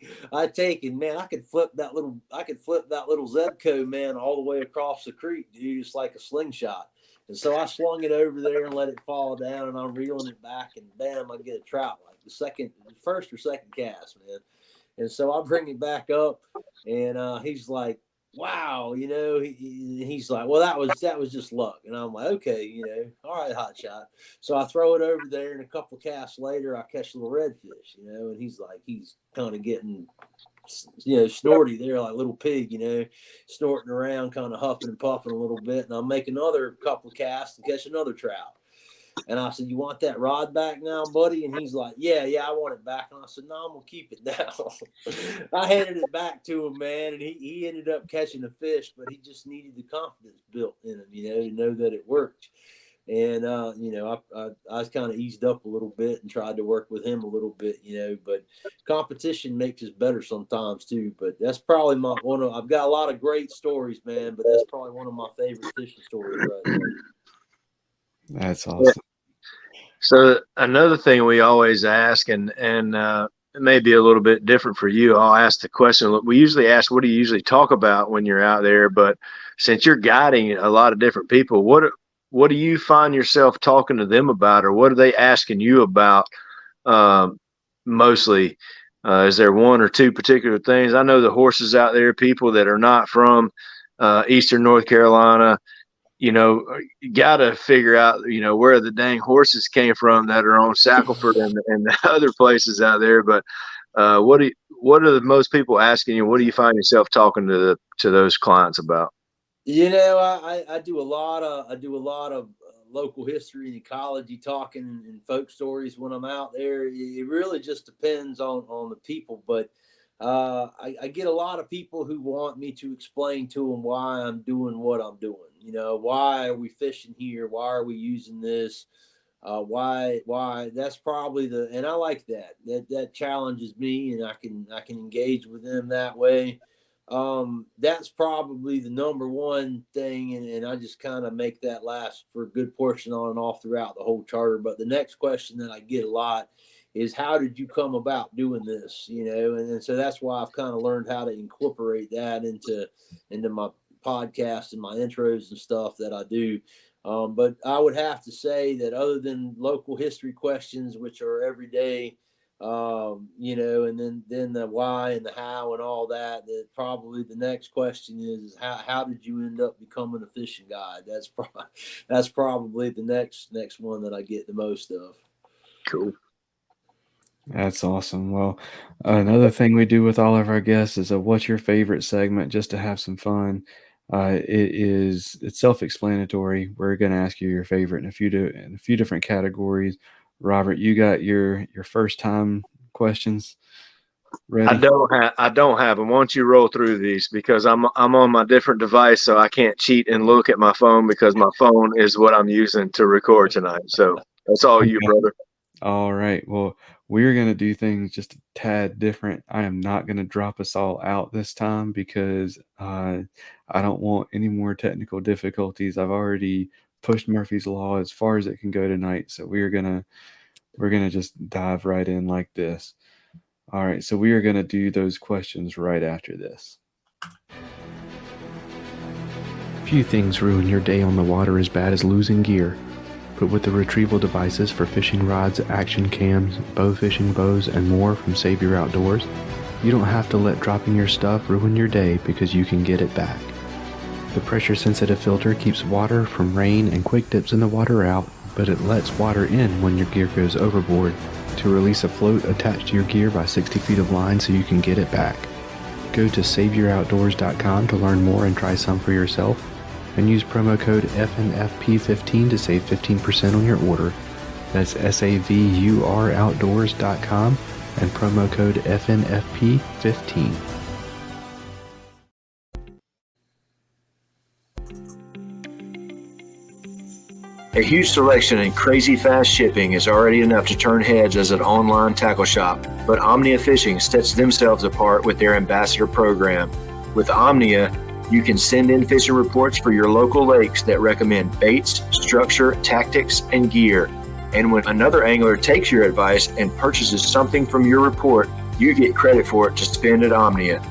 it, man. I could flip that little Zebco, man, all the way across the creek, dude, just like a slingshot. And so I swung it over there and let it fall down, and I'm reeling it back, and bam, I get a trout, like the first or second cast, man. And so I bring it back up, and he's like, "Wow," he's like, "Well, that was just luck." And I'm like, "Okay, all right, hot shot." So I throw it over there, and a couple casts later, I catch a little redfish, and he's kind of getting, snorty there, like a little pig, snorting around, kind of huffing and puffing a little bit. And I'll make another couple of casts and catch another trout. And I said, "You want that rod back now, buddy?" And he's like, yeah, I want it back." And I said, "No, I'm going to keep it now." I handed it back to him, man, and he ended up catching a fish, but he just needed the confidence built in him, to know that it worked. And, I was kind of eased up a little bit and tried to work with him a little bit, but competition makes us better sometimes too. But that's probably I've got a lot of great stories, man, but that's probably one of my favorite fishing stories right there. That's awesome. So another thing we always ask, and it may be a little bit different for you. I'll ask the question. We usually ask, "What do you usually talk about when you're out there?" But since you're guiding a lot of different people, what do you find yourself talking to them about, or what are they asking you about mostly? Is there one or two particular things? I know the horses out there, people that are not from Eastern North Carolina, you got to figure out, where the dang horses came from that are on Shackleford and the other places out there. But what are the most people asking you? What do you find yourself talking to those clients about? I do a lot of local history and ecology talking and folk stories when I'm out there. It really just depends on the people, but I get a lot of people who want me to explain to them why I'm doing what I'm doing. Why are we fishing here? Why are we using this? Why? That's probably and I like that challenges me, and I can engage with them that way. That's probably the number one thing, and I just kind of make that last for a good portion on and off throughout the whole charter. But the next question that I get a lot is, how did you come about doing this? And so that's why I've kind of learned how to incorporate that into my podcast and my intros and stuff that I do. But I would have to say that other than local history questions, which are every day, and then the why and the how and all that, that probably the next question is how did you end up becoming a fishing guide? That's probably the next one that I get the most of. Cool. That's awesome. Well, another thing we do with all of our guests is a "What's your favorite?" segment, just to have some fun. It's self-explanatory. We're going to ask you your favorite in a few different categories. Robert, you got your first time questions ready? I don't have them. Why don't you roll through these, because I'm on my different device, so I can't cheat and look at my phone, because my phone is what I'm using to record tonight. So that's all you, brother. All right. Well, we're going to do things just a tad different. I am not going to drop us all out this time because I don't want any more technical difficulties. I've already pushed Murphy's Law as far as it can go tonight. So we're gonna just dive right in like this. All right, so we are gonna do those questions right after this. Few things ruin your day on the water as bad as losing gear. But with the retrieval devices for fishing rods, action cams, bow fishing bows, and more from Save Your Outdoors, you don't have to let dropping your stuff ruin your day because you can get it back. The pressure-sensitive filter keeps water from rain and quick dips in the water out, but it lets water in when your gear goes overboard to release a float attached to your gear by 60 feet of line so you can get it back. Go to SaveYourOutdoors.com to learn more and try some for yourself, and use promo code FNFP15 to save 15% on your order. That's SaveYourOutdoors.com and promo code FNFP15. A huge selection and crazy fast shipping is already enough to turn heads as an online tackle shop, but Omnia Fishing sets themselves apart with their ambassador program. With Omnia, you can send in fishing reports for your local lakes that recommend baits, structure, tactics, and gear. And when another angler takes your advice and purchases something from your report, you get credit for it to spend at Omnia.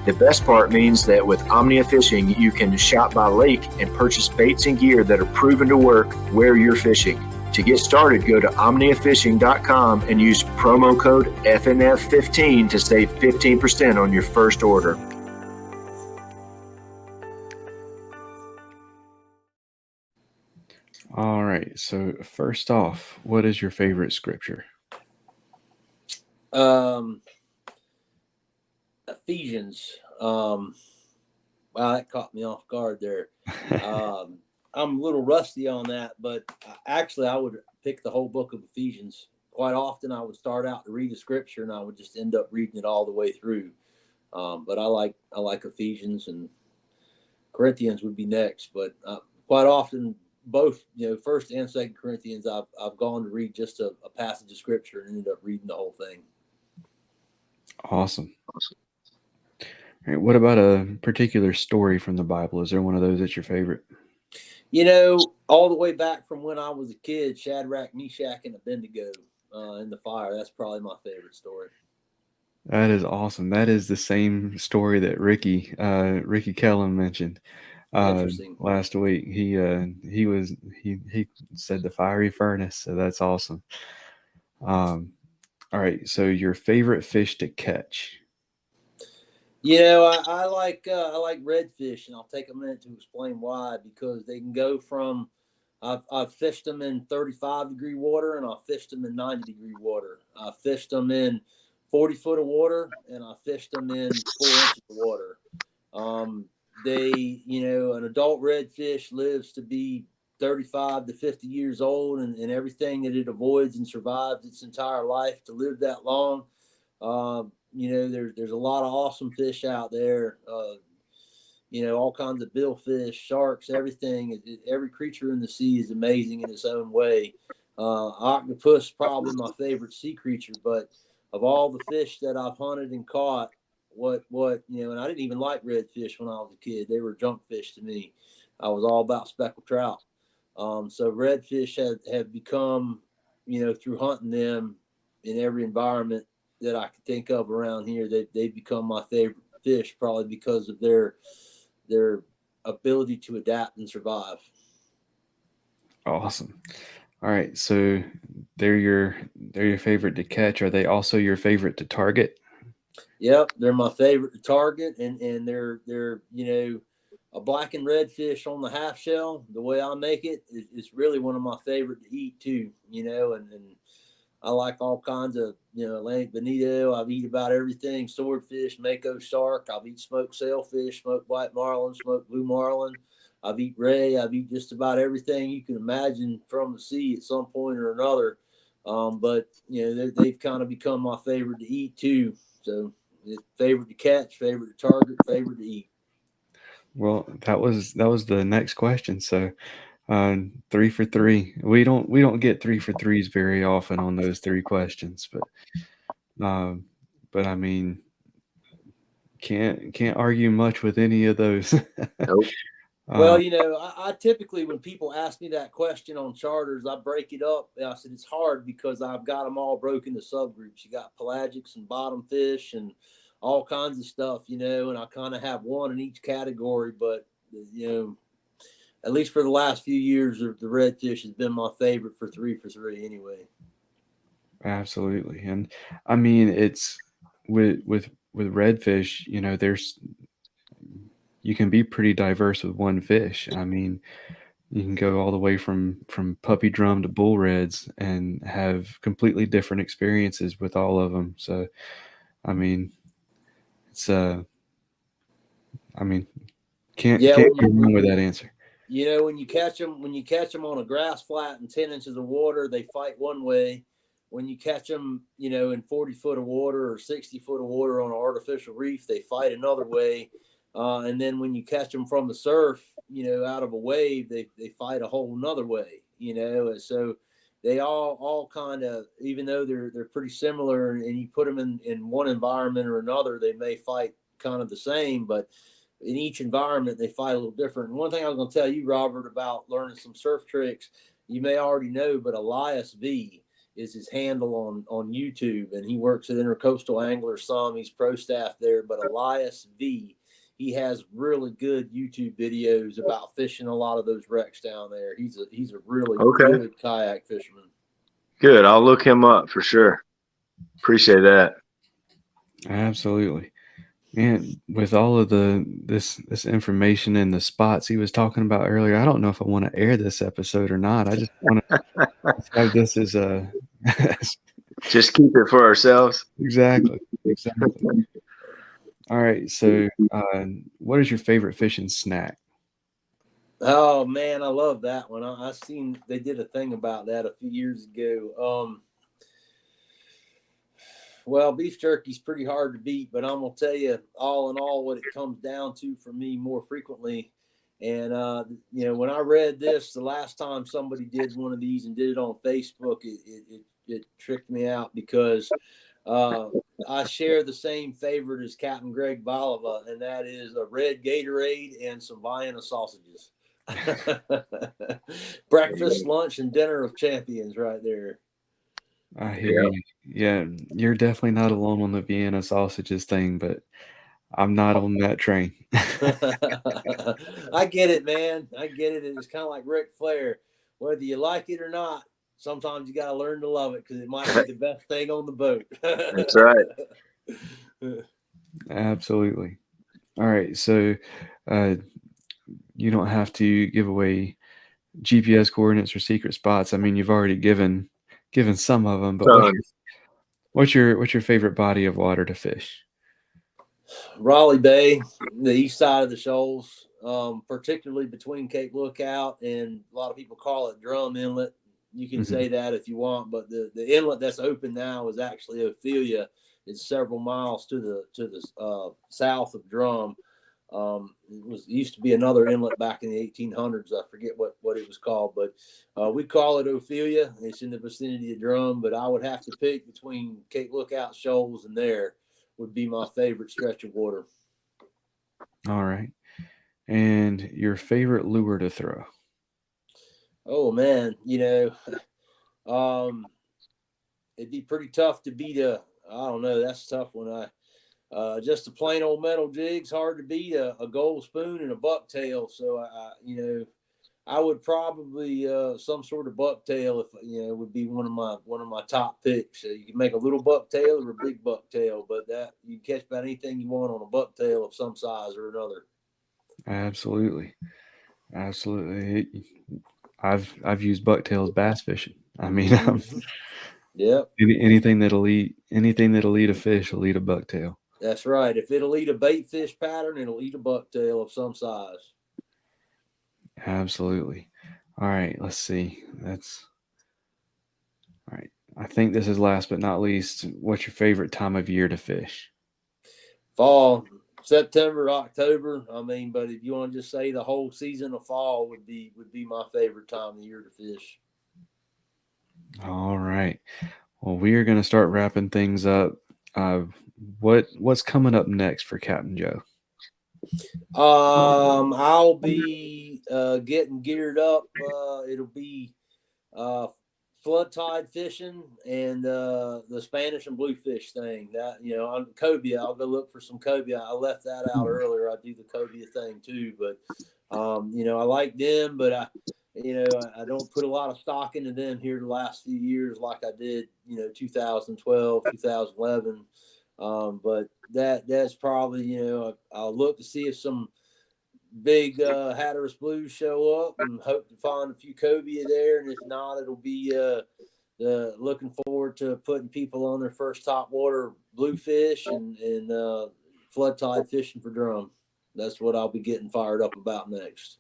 The best part means that with Omnia Fishing, you can shop by lake and purchase baits and gear that are proven to work where you're fishing. To get started, go to omniafishing.com and use promo code FNF15 to save 15% on your first order. All right, so first off, what is your favorite scripture? Ephesians. Wow, that caught me off guard there. I'm a little rusty on that, but actually I would pick the whole book of Ephesians. Quite often I would start out to read a scripture and I would just end up reading it all the way through. But I like Ephesians, and Corinthians would be next. But quite often, both First and Second Corinthians, I've gone to read just a passage of scripture and ended up reading the whole thing. Awesome. All right, what about a particular story from the Bible? Is there one of those that's your favorite? All the way back from when I was a kid, Shadrach, Meshach, and Abednego in the fire. That's probably my favorite story. That is awesome. That is the same story that Ricky Kellum mentioned last week. He said the fiery furnace, so that's awesome. All right, so your favorite fish to catch? I like redfish, and I'll take a minute to explain why. Because they can go from I've fished them in 35-degree water, and I've fished them in 90-degree water. I fished them in 40 foot of water, and I fished them in 4 inches of water. An adult redfish lives to be 35 to 50 years old, and everything that it avoids and survives its entire life to live that long. There's a lot of awesome fish out there. All kinds of billfish, sharks, everything. Every creature in the sea is amazing in its own way. Octopus, probably my favorite sea creature, but of all the fish that I've hunted and caught, and I didn't even like redfish when I was a kid. They were junk fish to me. I was all about speckled trout. So redfish have become, through hunting them in every environment that I could think of around here, they've become my favorite fish, probably because of their ability to adapt and survive. Awesome. All right, so they're your favorite to catch. Are they also your favorite to target? Yep, they're my favorite to target, and they're a black and red fish on the half shell. The way I make it is really one of my favorite to eat too. And I like all kinds of Atlantic bonito. I've eaten about everything: swordfish, mako shark. I've eaten smoked sailfish, smoked white marlin, smoked blue marlin. I've eaten ray. I've eaten just about everything you can imagine from the sea at some point or another. But they've kind of become my favorite to eat too. So favorite to catch, favorite to target, favorite to eat. Well, that was the next question. So 3 for 3. We don't get 3 for 3s very often on those 3 questions, but I mean, can't argue much with any of those. Nope. Well, I typically, when people ask me that question on charters, I break it up. I said it's hard because I've got them all broken into subgroups. You got pelagics and bottom fish and all kinds of stuff, and I kind of have one in each category. But, at least for the last few years, the redfish has been my favorite for 3 for 3 anyway. Absolutely. And I mean, it's with redfish, you can be pretty diverse with one fish. I mean, you can go all the way from puppy drum to bull reds and have completely different experiences with all of them. So, I mean, it's can't Yeah, go wrong with that answer. When you catch them on a grass flat in 10 inches of water, they fight one way. When you catch them, in 40 foot of water or 60 foot of water on an artificial reef, they fight another way. And then when you catch them from the surf, out of a wave, they fight a whole nother way, And so they all kind of, even though they're pretty similar, and you put them in one environment or another, they may fight kind of the same, but in each environment, they fight a little different. And one thing I was going to tell you, Robert, about learning some surf tricks, you may already know, but Elias V is his handle on YouTube, and he works at Intercoastal Anglers some. He's pro staff there, but Elias V, he has really good YouTube videos about fishing a lot of those wrecks down there. He's a really good kayak fisherman. Good. I'll look him up for sure. Appreciate that. Absolutely. And with all of this information and the spots he was talking about earlier, I don't know if I want to air this episode or not. I just want to have this as a just keep it for ourselves. Exactly. All right. So, what is your favorite fishing snack? Oh man, I love that one. I seen they did a thing about that a few years ago. Well, beef jerky's pretty hard to beat, but I'm gonna tell you, all in all, what it comes down to for me more frequently. And when I read this the last time somebody did one of these and did it on Facebook, it tricked me out because I share the same favorite as Captain Greg Voliva, and that is a red Gatorade and some Vienna sausages. Breakfast, lunch, and dinner of champions, right there. I hear you. Yeah, you're definitely not alone on the Vienna sausages thing, but I'm not on that train. I get it, man. I get it. It's kind of like Ric Flair. Whether you like it or not, sometimes you got to learn to love it because it might be the best thing on the boat. That's right. Absolutely. All right. So you don't have to give away GPS coordinates or secret spots. I mean, you've already given some of them, but what's your favorite body of water to fish? Raleigh Bay, the east side of the shoals, particularly between Cape Lookout and a lot of people call it Drum Inlet. You can say that if you want, but the inlet that's open now is actually Ophelia. It's several miles to the south of Drum. It used to be another inlet back in the 1800s. I forget what it was called, but we call it Ophelia. It's in the vicinity of Drum, but I would have to pick between Cape Lookout shoals and there would be my favorite stretch of water. All right. And your favorite lure to throw? Oh man, it'd be pretty tough to beat I don't know, that's a tough one. Just a plain old metal jig's hard to beat a gold spoon and a bucktail. So I would probably some sort of bucktail if would be one of my top picks. You can make a little bucktail or a big bucktail, but that you can catch about anything you want on a bucktail of some size or another. Absolutely. I've used bucktails bass fishing. I mean, yep. Anything that'll eat a fish will eat a bucktail. That's right. If it'll eat a bait fish pattern, it'll eat a bucktail of some size. Absolutely. All right, let's see. That's all right. I think this is last but not least. What's your favorite time of year to fish? Fall, September, October. I mean, but if you want to just say the whole season of fall would be my favorite time of year to fish. All right. Well, we are going to start wrapping things up. What's coming up next for Captain Joe? I'll be getting geared up. It'll be flood tide fishing and the Spanish and bluefish thing. That on cobia, I'll go look for some cobia. I left that out earlier. I do the cobia thing too, but I like them, but I don't put a lot of stock into them here the last few years like I did 2012, 2011. But that's probably I'll look to see if some big Hatteras Blues show up and hope to find a few cobia there. And if not, it'll be looking forward to putting people on their first top water bluefish and flood tide fishing for drum. That's what I'll be getting fired up about next.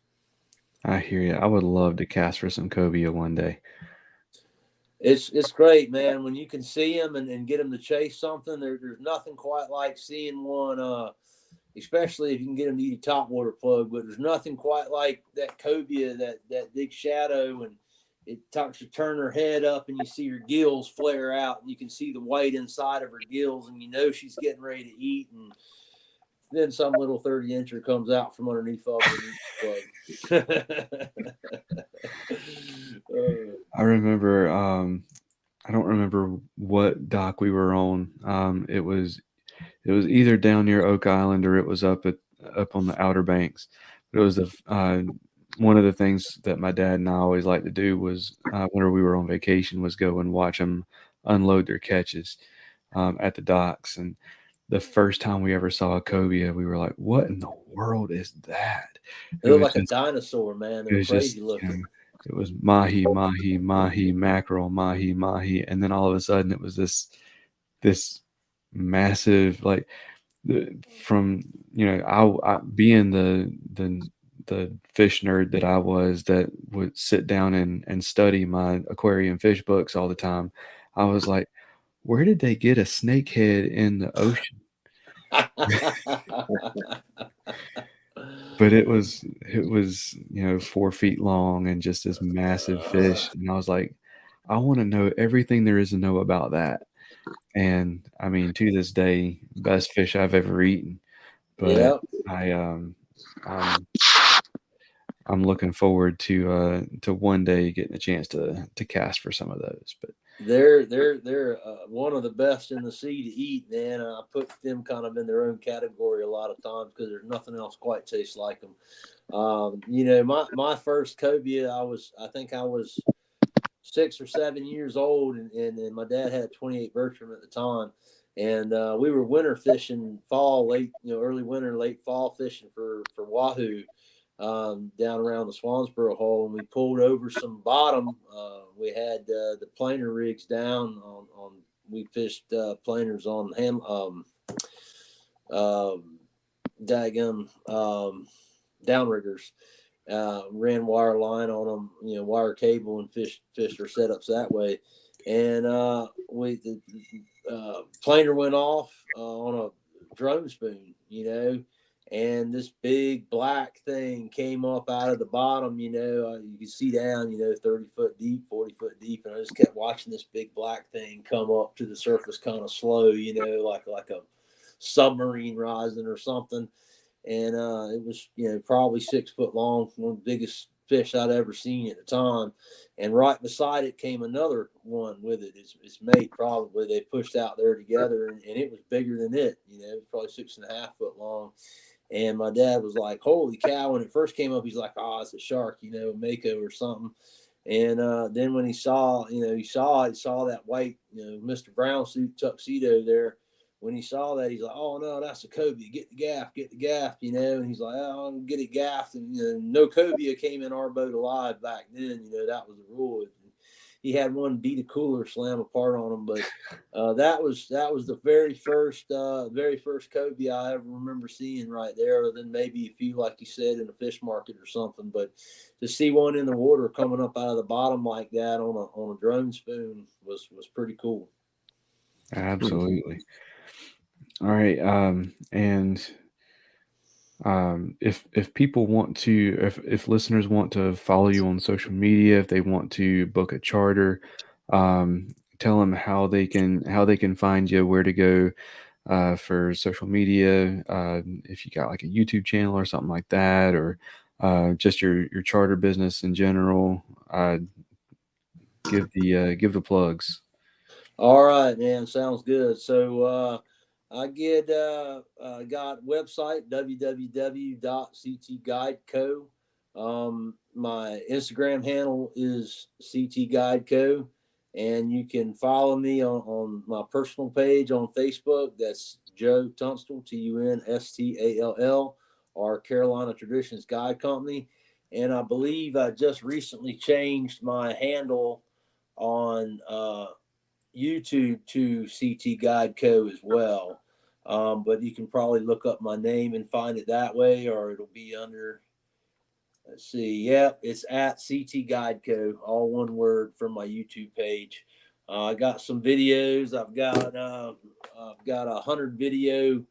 I hear you. I would love to cast for some cobia one day. It's great, man. When you can see them and get them to chase something, there's nothing quite like seeing one, especially if you can get them to eat a topwater plug. But there's nothing quite like that cobia, that big shadow, and it starts to turn her head up, and you see her gills flare out, and you can see the white inside of her gills, and she's getting ready to eat. And then some little 30-incher comes out from underneath of her plug. I remember. I don't remember what dock we were on. It was either down near Oak Island or it was up on the Outer Banks. But it was one of the things that my dad and I always liked to do was whenever we were on vacation was go and watch them unload their catches at the docks. And the first time we ever saw a cobia, we were like, "What in the world is that?" It looked like a dinosaur, man. It was crazy looking. It was mahi, mahi, mahi, mackerel, mahi, mahi, and then all of a sudden it was this massive, like, from I being the fish nerd that I was, that would sit down and study my aquarium fish books all the time. I was like, where did they get a snakehead in the ocean? But it was 4 feet long and just this massive fish, and I was like, I want to know everything there is to know about that. And I mean, to this day, best fish I've ever eaten. But I'm looking forward to one day getting a chance to cast for some of those. But they're one of the best in the sea to eat, man. I put them kind of in their own category a lot of times because there's nothing else quite tastes like them. My first cobia, I think I was 6 or 7 years old, and my dad had 28 Bertram at the time, and we were winter fishing, early winter, late fall fishing for wahoo. Down around the Swansboro Hole, and we pulled over some bottom. We had the planer rigs down on we fished planers on downriggers. Ran wire line on them, wire cable, and fished our setups that way. And the planer went off on a drone spoon, and this big black thing came up out of the bottom, you could see down, 30 foot deep, 40 foot deep. And I just kept watching this big black thing come up to the surface kind of slow, like a submarine rising or something. And it was, probably 6 foot long, one of the biggest fish I'd ever seen at the time. And right beside it came another one with it. It's mate, probably. They pushed out there together, and it was bigger than it. It was probably 6.5 foot long. And my dad was like, "Holy cow!" When it first came up, he's like, "Oh, it's a shark, mako or something." And then when he saw that white, Mr. Brown suit tuxedo there. When he saw that, he's like, "Oh no, that's a cobia. Get the gaff, And he's like, "Oh, I'll get it gaffed." And no cobia came in our boat alive back then. That was the rule. He had one beat a cooler slam apart on him, but that was the very first cobia I ever remember seeing right there. Other than maybe a few, like you said, in a fish market or something. But to see one in the water coming up out of the bottom like that on a drone spoon was pretty cool. Absolutely. All right, and if people want to, if listeners want to follow you on social media, if they want to book a charter, tell them how they can find you, where to go, for social media. If you got like a YouTube channel or something like that, or just your charter business in general, give the plugs. All right, man. Sounds good. So I got website www.ctguideco. My Instagram handle is ctguideco, and you can follow me on my personal page on Facebook. That's Joe Tunstall, Tunstall, or Carolina Traditions Guide Company. And I believe I just recently changed my handle on YouTube to CT Guide Co. as well. But you can probably look up my name and find it that way, or it'll be under, let's see. Yep, it's at CT Guide Co. All one word, from my YouTube page. I got some videos. I've got 100 video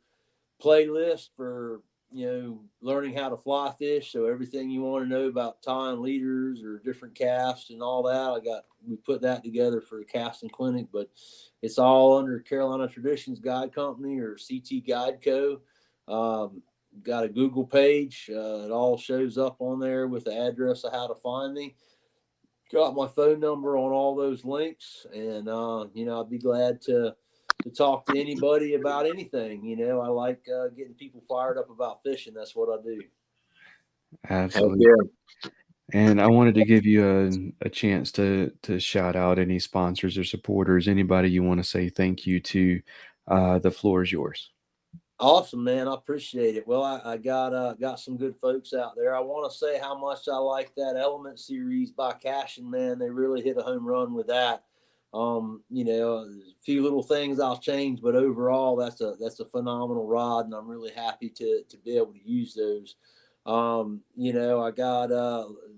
playlist for learning how to fly fish. So everything you want to know about tying leaders or different casts and all that, we put that together for a casting clinic. But it's all under Carolina Traditions Guide Company or CT Guide Co. Got a Google page. It all shows up on there with the address of how to find me. Got my phone number on all those links, and I'd be glad to talk to anybody about anything. I like getting people fired up about fishing. That's what I do. Absolutely. Yeah. And I wanted to give you a chance to shout out any sponsors or supporters, anybody you want to say thank you to. The floor is yours. Awesome, man. I appreciate it. Well, I got some good folks out there. I want to say how much I like that Element series by Cashin, man. They really hit a home run with that. A few little things I'll change, but overall that's a phenomenal rod, and I'm really happy to be able to use those. I got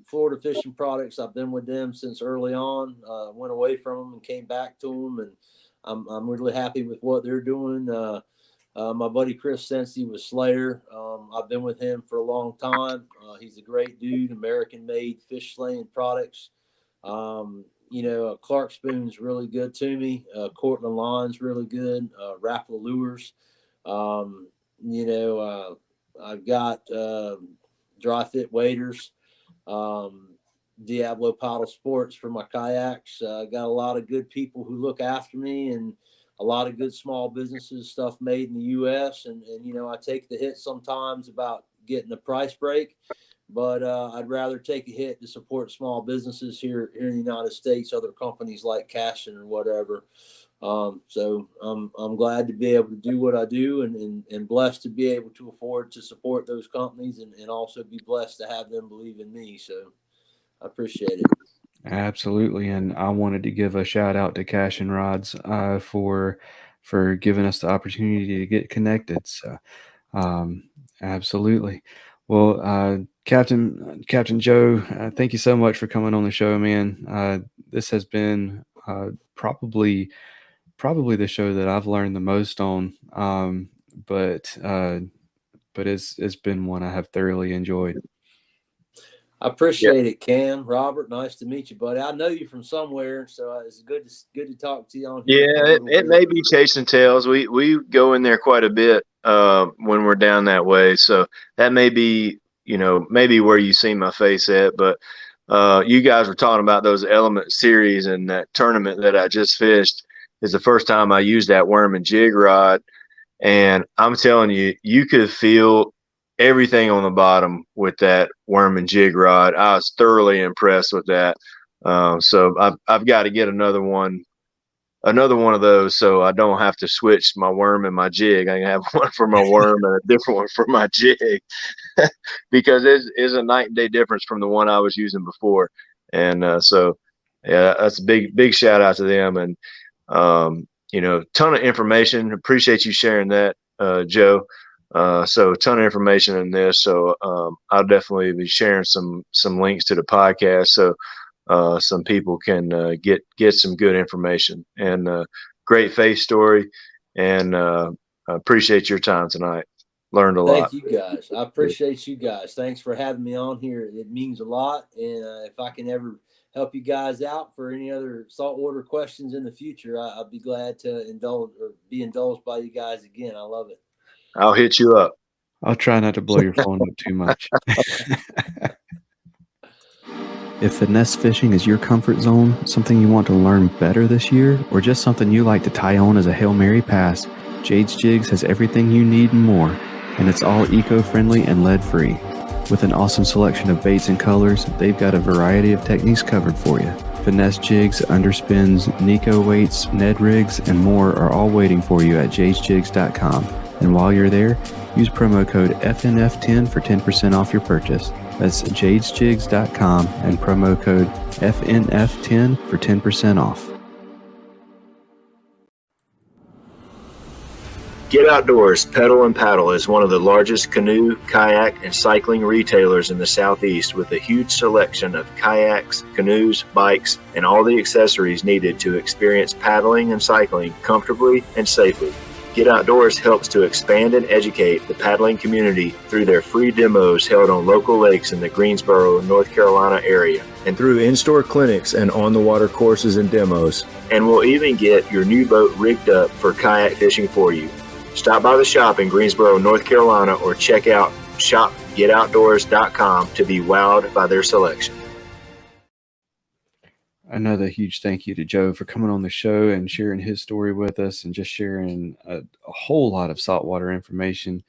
Florida Fishing Products. I've been with them since early on. Went away from them and came back to them, and I'm really happy with what they're doing. My buddy Chris Sensi with Slayer. I've been with him for a long time. He's a great dude. American-made fish slaying products. Clark Spoon's really good to me. Cortland Line's really good. Rapala Lures. I've got dry fit waders. Diablo Paddle Sports for my kayaks. Got a lot of good people who look after me, and a lot of good small businesses, stuff made in the U.S. And I take the hit sometimes about getting a price break, but I'd rather take a hit to support small businesses here in the United States, other companies like Cashin or whatever. So I'm glad to be able to do what I do, and blessed to be able to afford to support those companies, and also be blessed to have them believe in me. So I appreciate it. Absolutely, and I wanted to give a shout out to Cash and Rods for giving us the opportunity to get connected. So, absolutely. Well, Captain Joe, thank you so much for coming on the show, man. This has been probably the show that I've learned the most on, but it's been one I have thoroughly enjoyed. I appreciate it, Cam. Robert, nice to meet you, buddy. I know you from somewhere, so it's good to talk to you on here. Yeah, it may be chasing tails. We go in there quite a bit when we're down that way, so that may be maybe where you see my face at. But you guys were talking about those Element series, and that tournament that I just fished is the first time I used that worm and jig rod, and I'm telling you, you could feel everything on the bottom with that worm and jig rod. I was thoroughly impressed with that. So I've got to get another one of those, so I don't have to switch my worm and my jig. I can have one for my worm and a different one for my jig, because it's a night and day difference from the one I was using before. And so yeah, that's a big shout out to them. And ton of information. Appreciate you sharing that, Joe. So a ton of information in this. So I'll definitely be sharing some links to the podcast, so some people can get some good information. And great faith story. And appreciate your time tonight. Learned a lot. Thank you guys. I appreciate you guys. Thanks for having me on here. It means a lot. And if I can ever help you guys out for any other saltwater questions in the future, I'd be glad to be indulged by you guys again. I love it. I'll hit you up. I'll try not to blow your phone up too much. If finesse fishing is your comfort zone, something you want to learn better this year, or just something you like to tie on as a Hail Mary pass, Jade's Jigs has everything you need and more, and it's all eco-friendly and lead-free. With an awesome selection of baits and colors, they've got a variety of techniques covered for you. Finesse jigs, underspins, Nico weights, Ned rigs, and more are all waiting for you at jadesjigs.com. And while you're there, use promo code FNF10 for 10% off your purchase. That's jadesjigs.com and promo code FNF10 for 10% off. Get Outdoors Pedal and Paddle is one of the largest canoe, kayak, and cycling retailers in the Southeast, with a huge selection of kayaks, canoes, bikes, and all the accessories needed to experience paddling and cycling comfortably and safely. Get Outdoors helps to expand and educate the paddling community through their free demos held on local lakes in the Greensboro, North Carolina area, and through in-store clinics and on-the-water courses and demos. And we'll even get your new boat rigged up for kayak fishing for you. Stop by the shop in Greensboro, North Carolina, or check out shopgetoutdoors.com to be wowed by their selection. Another huge thank you to Joe for coming on the show and sharing his story with us, and just sharing a whole lot of saltwater information.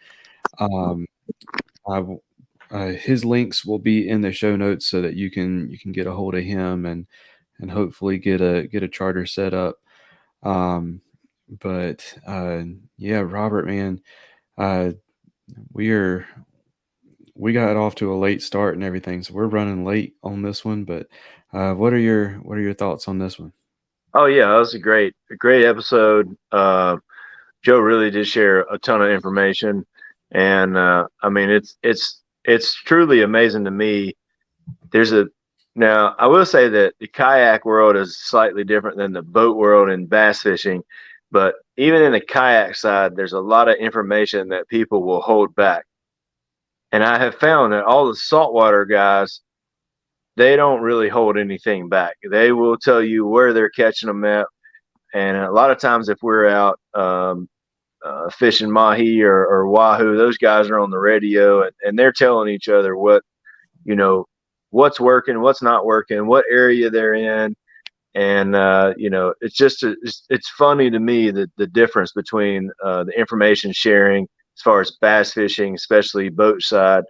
His links will be in the show notes so that you can get a hold of him and hopefully get a charter set up. Yeah, Robert, man, we got off to a late start and everything, so we're running late on this one. But what are your thoughts on this one? Oh yeah, that was a great episode. Joe really did share a ton of information, and I mean it's truly amazing to me. Now I will say that the kayak world is slightly different than the boat world in bass fishing. But even in the kayak side, there's a lot of information that people will hold back. And I have found that all the saltwater guys, they don't really hold anything back. They will tell you where they're catching them at. And a lot of times if we're out fishing mahi or wahoo, those guys are on the radio and they're telling each other what's working, what's not working, what area they're in. And, it's funny to me that the difference between the information sharing as far as bass fishing, especially boat side,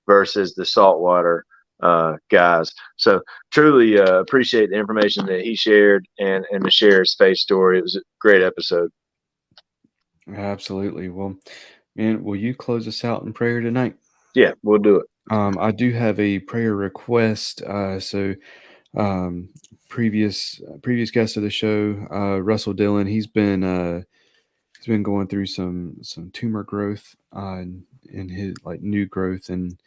versus the saltwater guys. So truly appreciate the information that he shared and to share his faith story. It was a great episode. Absolutely. Well, man, will you close us out in prayer tonight? Yeah, we'll do it. I do have a prayer request. Previous guest of the show, Russell Dillon, he's been going through some tumor growth in his, like, new growth in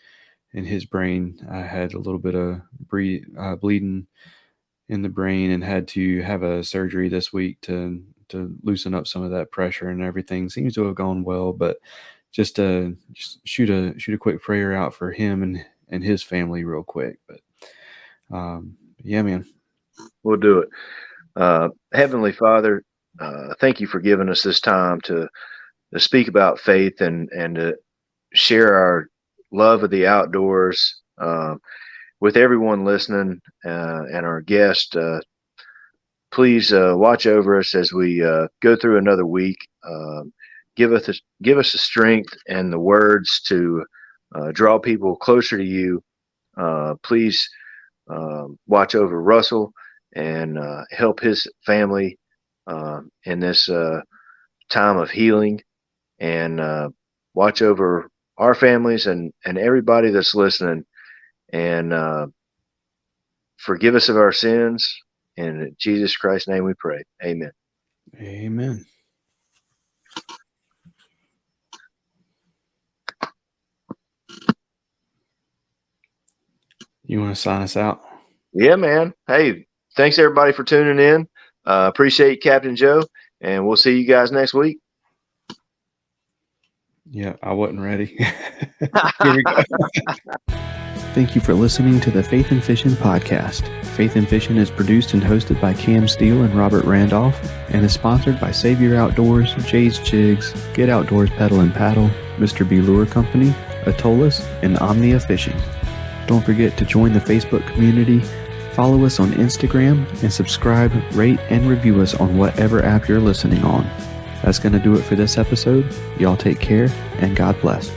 his brain. I had a little bit of bleeding in the brain and had to have a surgery this week to loosen up some of that pressure, and everything seems to have gone well. But just shoot a quick prayer out for him and his family real quick. But yeah, man. We'll do it. Heavenly Father, thank you for giving us this time to speak about faith and to share our love of the outdoors with everyone listening and our guest. Please watch over us as we go through another week. Give us the strength and the words to draw people closer to you. Please watch over Russell and help his family in this time of healing, and watch over our families and everybody that's listening, and forgive us of our sins. In Jesus Christ's name we pray. Amen. Amen. You want to sign us out? Yeah, man. Hey, thanks everybody for tuning in. Appreciate Captain Joe, and we'll see you guys next week. Yeah, I wasn't ready. Here we go. Thank you for listening to the Faith and Fishing podcast. Faith and Fishing is produced and hosted by Cam Steele and Robert Randolph and is sponsored by Savior Outdoors, Jay's Jigs, Get Outdoors Pedal and Paddle, Mr. B Lure Company, Atollas, and Omnia Fishing. Don't forget to join the Facebook community, follow us on Instagram, and subscribe, rate, and review us on whatever app you're listening on. That's going to do it for this episode. Y'all take care, and God bless.